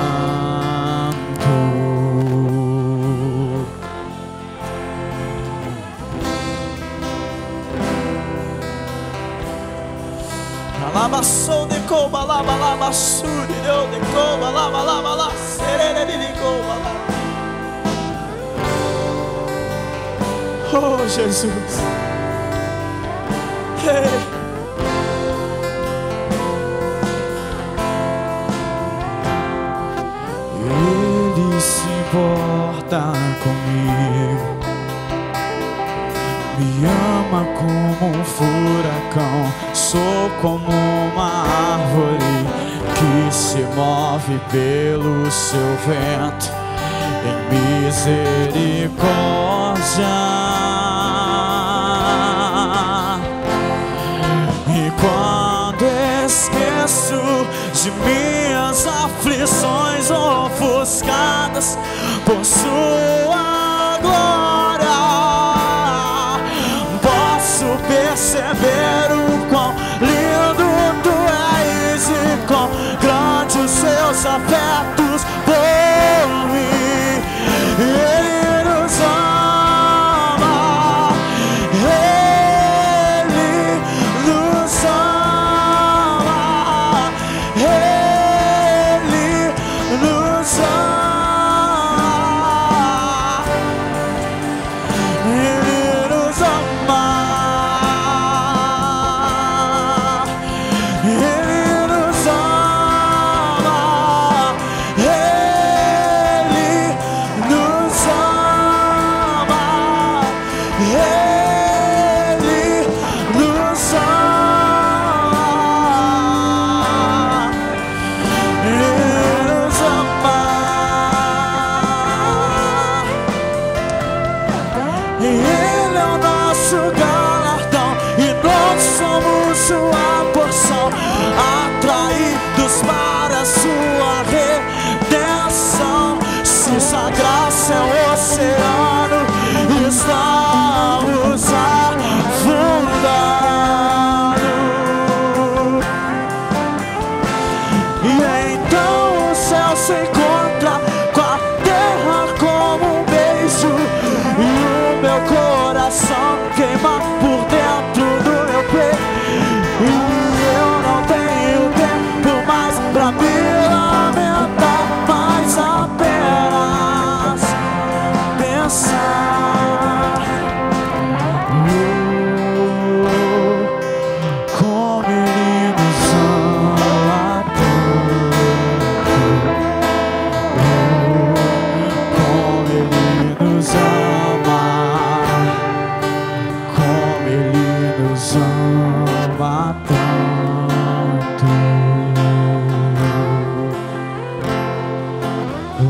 Alabaçou de coba, alabaçuri, deu de coba, alabalá, serene de coba. Oh, Jesus. Hey. Ele se importa comigo, me ama como um furacão. Sou como uma árvore que se move pelo seu vento em misericórdia. E quando esqueço de minhas aflições ofuscadas por sua glória, posso perceber o quão lindo tu és e quão grande os seus afetos por mim. Ele nos ama, Ele nos ama, Ele nos ama, Ele nos ama, Ele nos ama, Ele nos ama, Ele nos ama, Ele nos ama. Ele é o nosso galardão e nós somos sua porção, atraídos para sua redenção. Se sua graça é o oceano, estamos afundando. E então o céu se encontra com a terra como um beijo, e o meu coração queima por dentro do meu peito. E eu não tenho tempo mais pra me lamentar, mas apenas pensar. Como Ele nos ama tanto. Como Ele nos ama, como Ele nos ama tanto. Oh,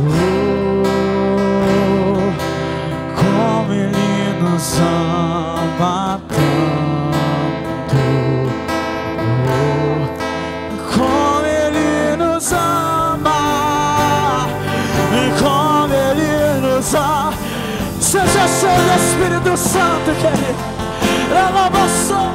como Ele nos ama tanto. Oh, como Ele nos ama, como Ele nos ama. Seja cheio do Espírito Santo, querido. Alabação.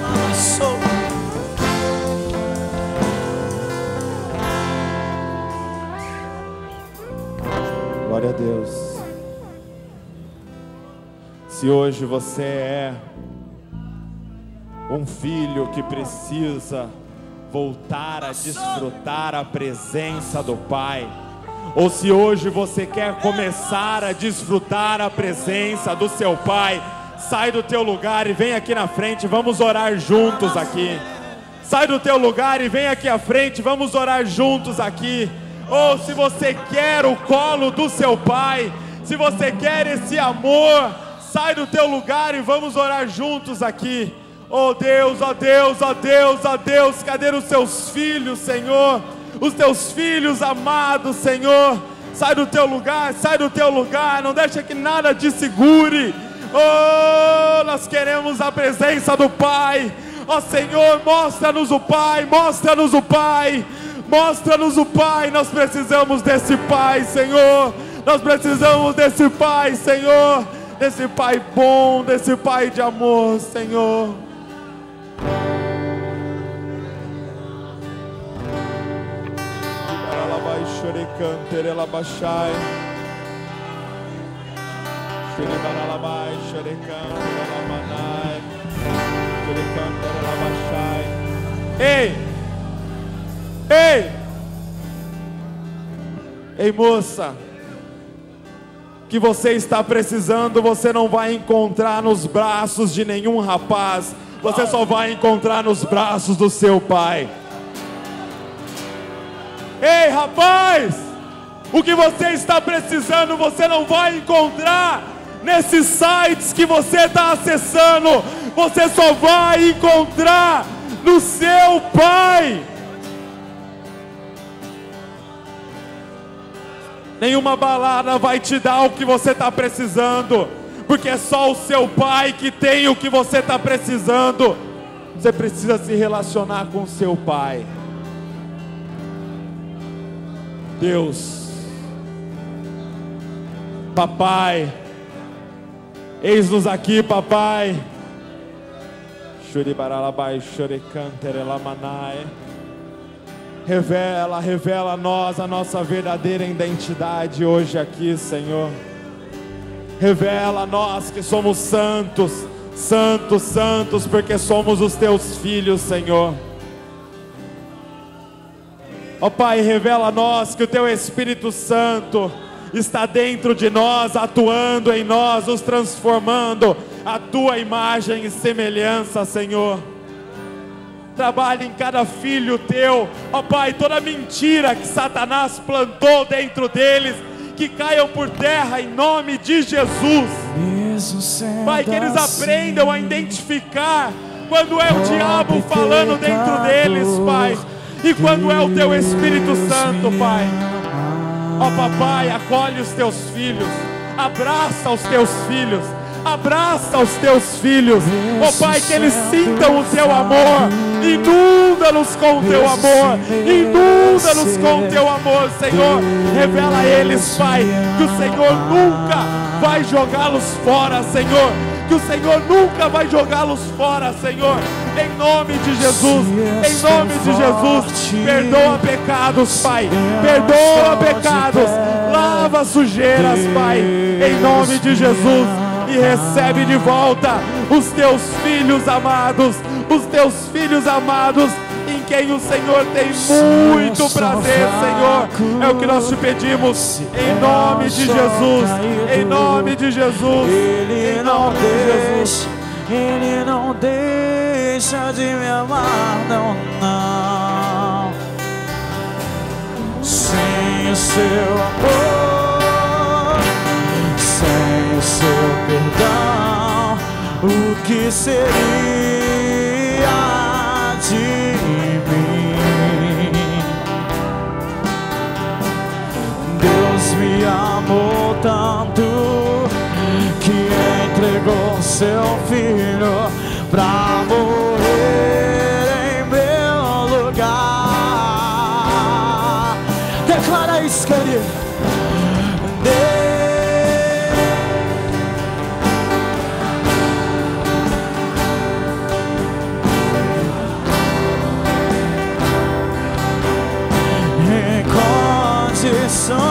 Alabação. Glória a Deus. Se hoje você é um filho que precisa voltar a desfrutar a presença do Pai, ou se hoje você quer começar a desfrutar a presença do seu Pai, sai do teu lugar e vem aqui na frente, vamos orar juntos aqui. Sai do teu lugar e vem aqui à frente, vamos orar juntos aqui. Ou se você quer o colo do seu Pai, se você quer esse amor, sai do teu lugar e vamos orar juntos aqui. Oh Deus, ó Deus, ó Deus, ó Deus, cadê os seus filhos, Senhor? Os teus filhos amados, Senhor. Sai do teu lugar, não deixa que nada te segure. Oh, nós queremos a presença do Pai. Ó Senhor, mostra-nos o Pai, mostra-nos o Pai, mostra-nos o Pai. Nós precisamos desse Pai, Senhor. Nós precisamos desse Pai, Senhor. Desse Pai bom, desse Pai de amor, Senhor. Ei! Ei! Ei, moça, que você está precisando, você não vai encontrar nos braços de nenhum rapaz, você só vai encontrar nos braços do seu Pai. Ei, rapaz, o que você está precisando, você não vai encontrar nesses sites que você está acessando, você só vai encontrar no seu Pai. Nenhuma balada vai te dar o que você está precisando, porque é só o seu Pai que tem o que você está precisando. Você precisa se relacionar com o seu Pai. Deus, Papai, eis-nos aqui, Papai. Revela a nós a nossa verdadeira identidade hoje aqui, Senhor. Revela a nós que somos santos, santos, santos, porque somos os teus filhos, Senhor. Ó Pai, revela a nós que o teu Espírito Santo está dentro de nós, atuando em nós, nos transformando a tua imagem e semelhança, Senhor. Trabalhe em cada filho teu, ó Pai, toda mentira que Satanás plantou dentro deles, que caiam por terra em nome de Jesus. Pai, que eles aprendam a identificar quando é o diabo falando dentro deles, Pai, e quando é o teu Espírito Santo, Pai. Ó Papai, acolhe os teus filhos, abraça os teus filhos, abraça os teus filhos, ó Pai, que eles sintam o teu amor, inunda-nos com o teu amor, inunda-nos com o teu amor, Senhor. Revela a eles, Pai, que o Senhor nunca vai jogá-los fora, Senhor, que o Senhor nunca vai jogá-los fora, Senhor, em nome de Jesus, em nome de Jesus. Perdoa pecados, Pai, perdoa pecados, lava sujeiras, Pai, em nome de Jesus. E recebe de volta os teus filhos amados, os teus filhos amados, em quem o Senhor tem muito prazer, Senhor. É o que nós te pedimos, em nome de Jesus, em nome de Jesus, em nome de Jesus. Ele não deixa de me amar, não, não. Sem o seu amor, sem o seu perdão, o que seria de mim? Deus me amou tanto que entregou seu filho pra morrer em meu lugar. Declara isso, querido.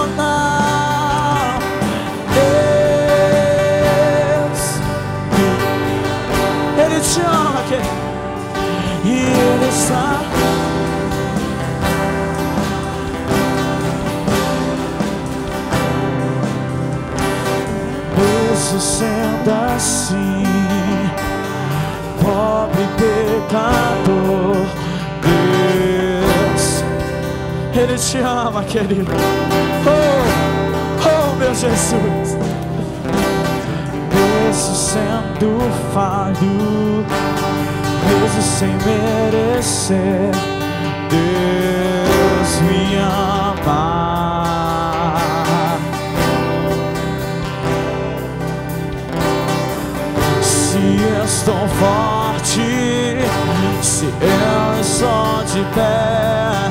Incondicional, Ele te ama, e Ele está assim, pobre pecador. Deus, Ele te ama, querido. Oh, meu Jesus. Mesmo sendo falho, mesmo sem merecer, Deus me ama. Se estou forte, se eu estou de pé,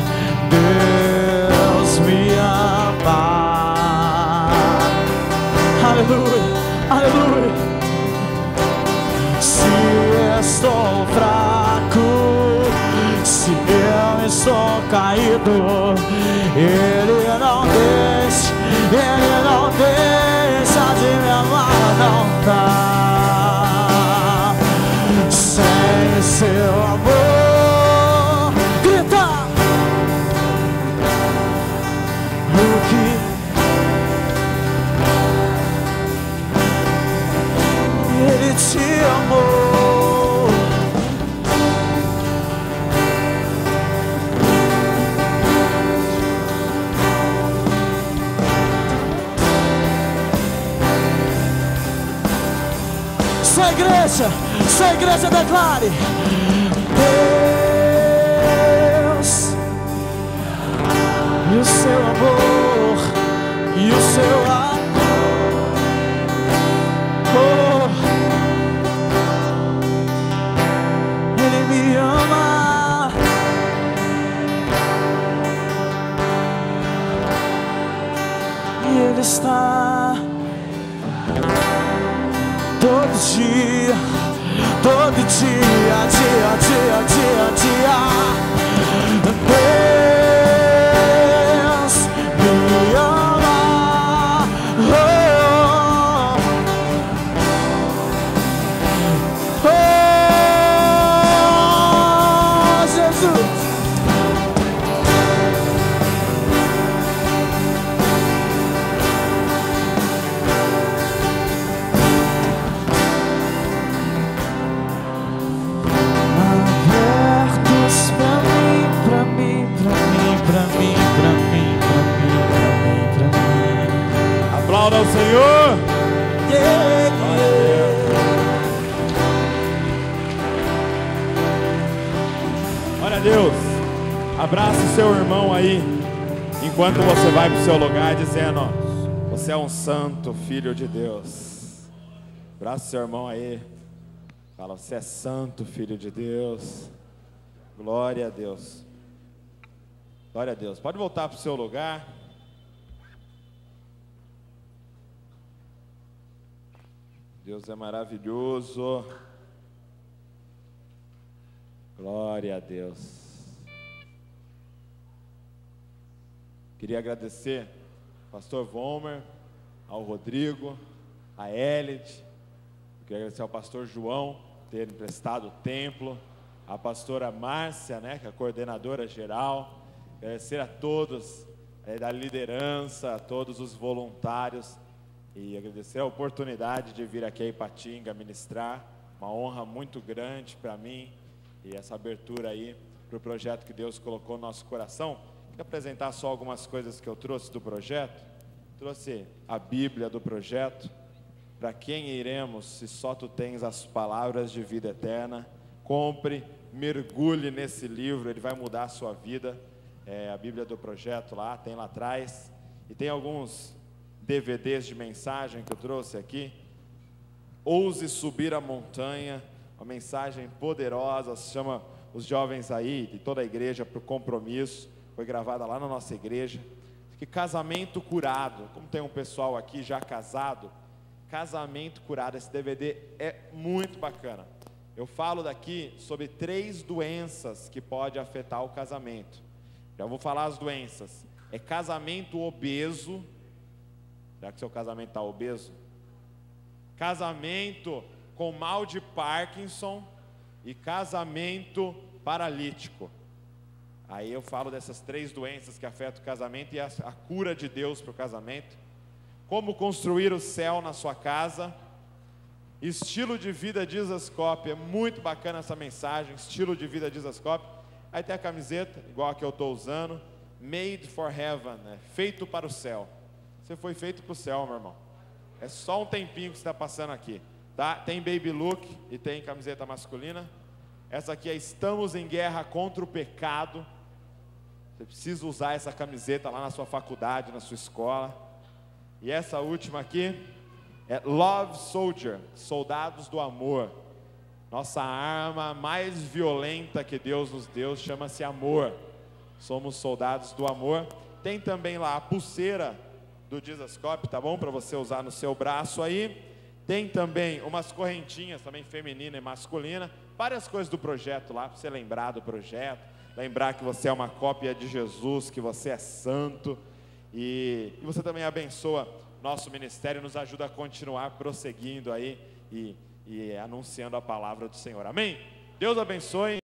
Deus me ama. Aleluia, aleluia. Se estou fraco, se eu estou caído, Ele não deixa de me amar, não dá. Sem seu amor, grita! O que Ele te amou. Sua igreja declare: Deus e o seu amor, e o seu amor, Ele me ama. E Ele está todo dia, Deus me ama. Jesus. Aplauda ao Senhor. Glória a Deus. Abraça o seu irmão aí, enquanto você vai para o seu lugar, dizendo: você é um santo filho de Deus. Abraça o seu irmão aí. Fala: você é santo filho de Deus. Glória a Deus. Glória a Deus. Pode voltar para o seu lugar. Deus é maravilhoso. Glória a Deus. Queria agradecer ao pastor Vomer, ao Rodrigo, a Elide. Queria agradecer ao pastor João por ter emprestado o templo, a pastora Márcia, né, que é a coordenadora geral. Agradecer a todos da liderança, a todos os voluntários, e agradecer a oportunidade de vir aqui a Ipatinga ministrar. Uma honra muito grande para mim, e essa abertura aí para o projeto que Deus colocou no nosso coração. Quero apresentar só algumas coisas que eu trouxe do projeto. Trouxe a Bíblia do projeto. Para quem iremos, se só tu tens as palavras de vida eterna? Compre, mergulhe nesse livro, ele vai mudar a sua vida. A Bíblia do projeto lá, tem lá atrás. E tem alguns DVDs de mensagem que eu trouxe aqui. Ouse subir a montanha, uma mensagem poderosa, se chama Os Jovens aí, de toda a igreja, para o compromisso. Foi gravada lá na nossa igreja. Que casamento curado, como tem um pessoal aqui já casado, casamento curado, esse DVD é muito bacana. Eu falo daqui sobre 3 doenças que podem afetar o casamento. Já vou falar as doenças. É casamento obeso. Será que seu casamento está obeso? Casamento com mal de Parkinson e casamento paralítico. Aí eu falo dessas 3 doenças que afetam o casamento e a cura de Deus para o casamento. Como construir o céu na sua casa. Estilo de vida Jesus Cop. É muito bacana essa mensagem. Estilo de vida Jesus Cop. Aí tem a camiseta, igual a que eu estou usando. Made for heaven, né? Feito para o céu. Você foi feito para o céu, meu irmão. É só um tempinho que você está passando aqui, tá? Tem baby look e tem camiseta masculina. Essa aqui é Estamos em Guerra contra o Pecado. Você precisa usar essa camiseta lá na sua faculdade, na sua escola. E essa última aqui é Love Soldier, Soldados do Amor. Nossa arma mais violenta que Deus nos deu chama-se amor. Somos soldados do amor. Tem também lá a pulseira do Jesus Cop, tá bom? Para você usar no seu braço aí. Tem também umas correntinhas também feminina e masculina. Várias coisas do projeto lá, para você lembrar do projeto. Lembrar que você é uma cópia de Jesus, que você é santo. E você também abençoa nosso ministério, nos ajuda a continuar prosseguindo aí e anunciando a palavra do Senhor. Amém? Deus abençoe.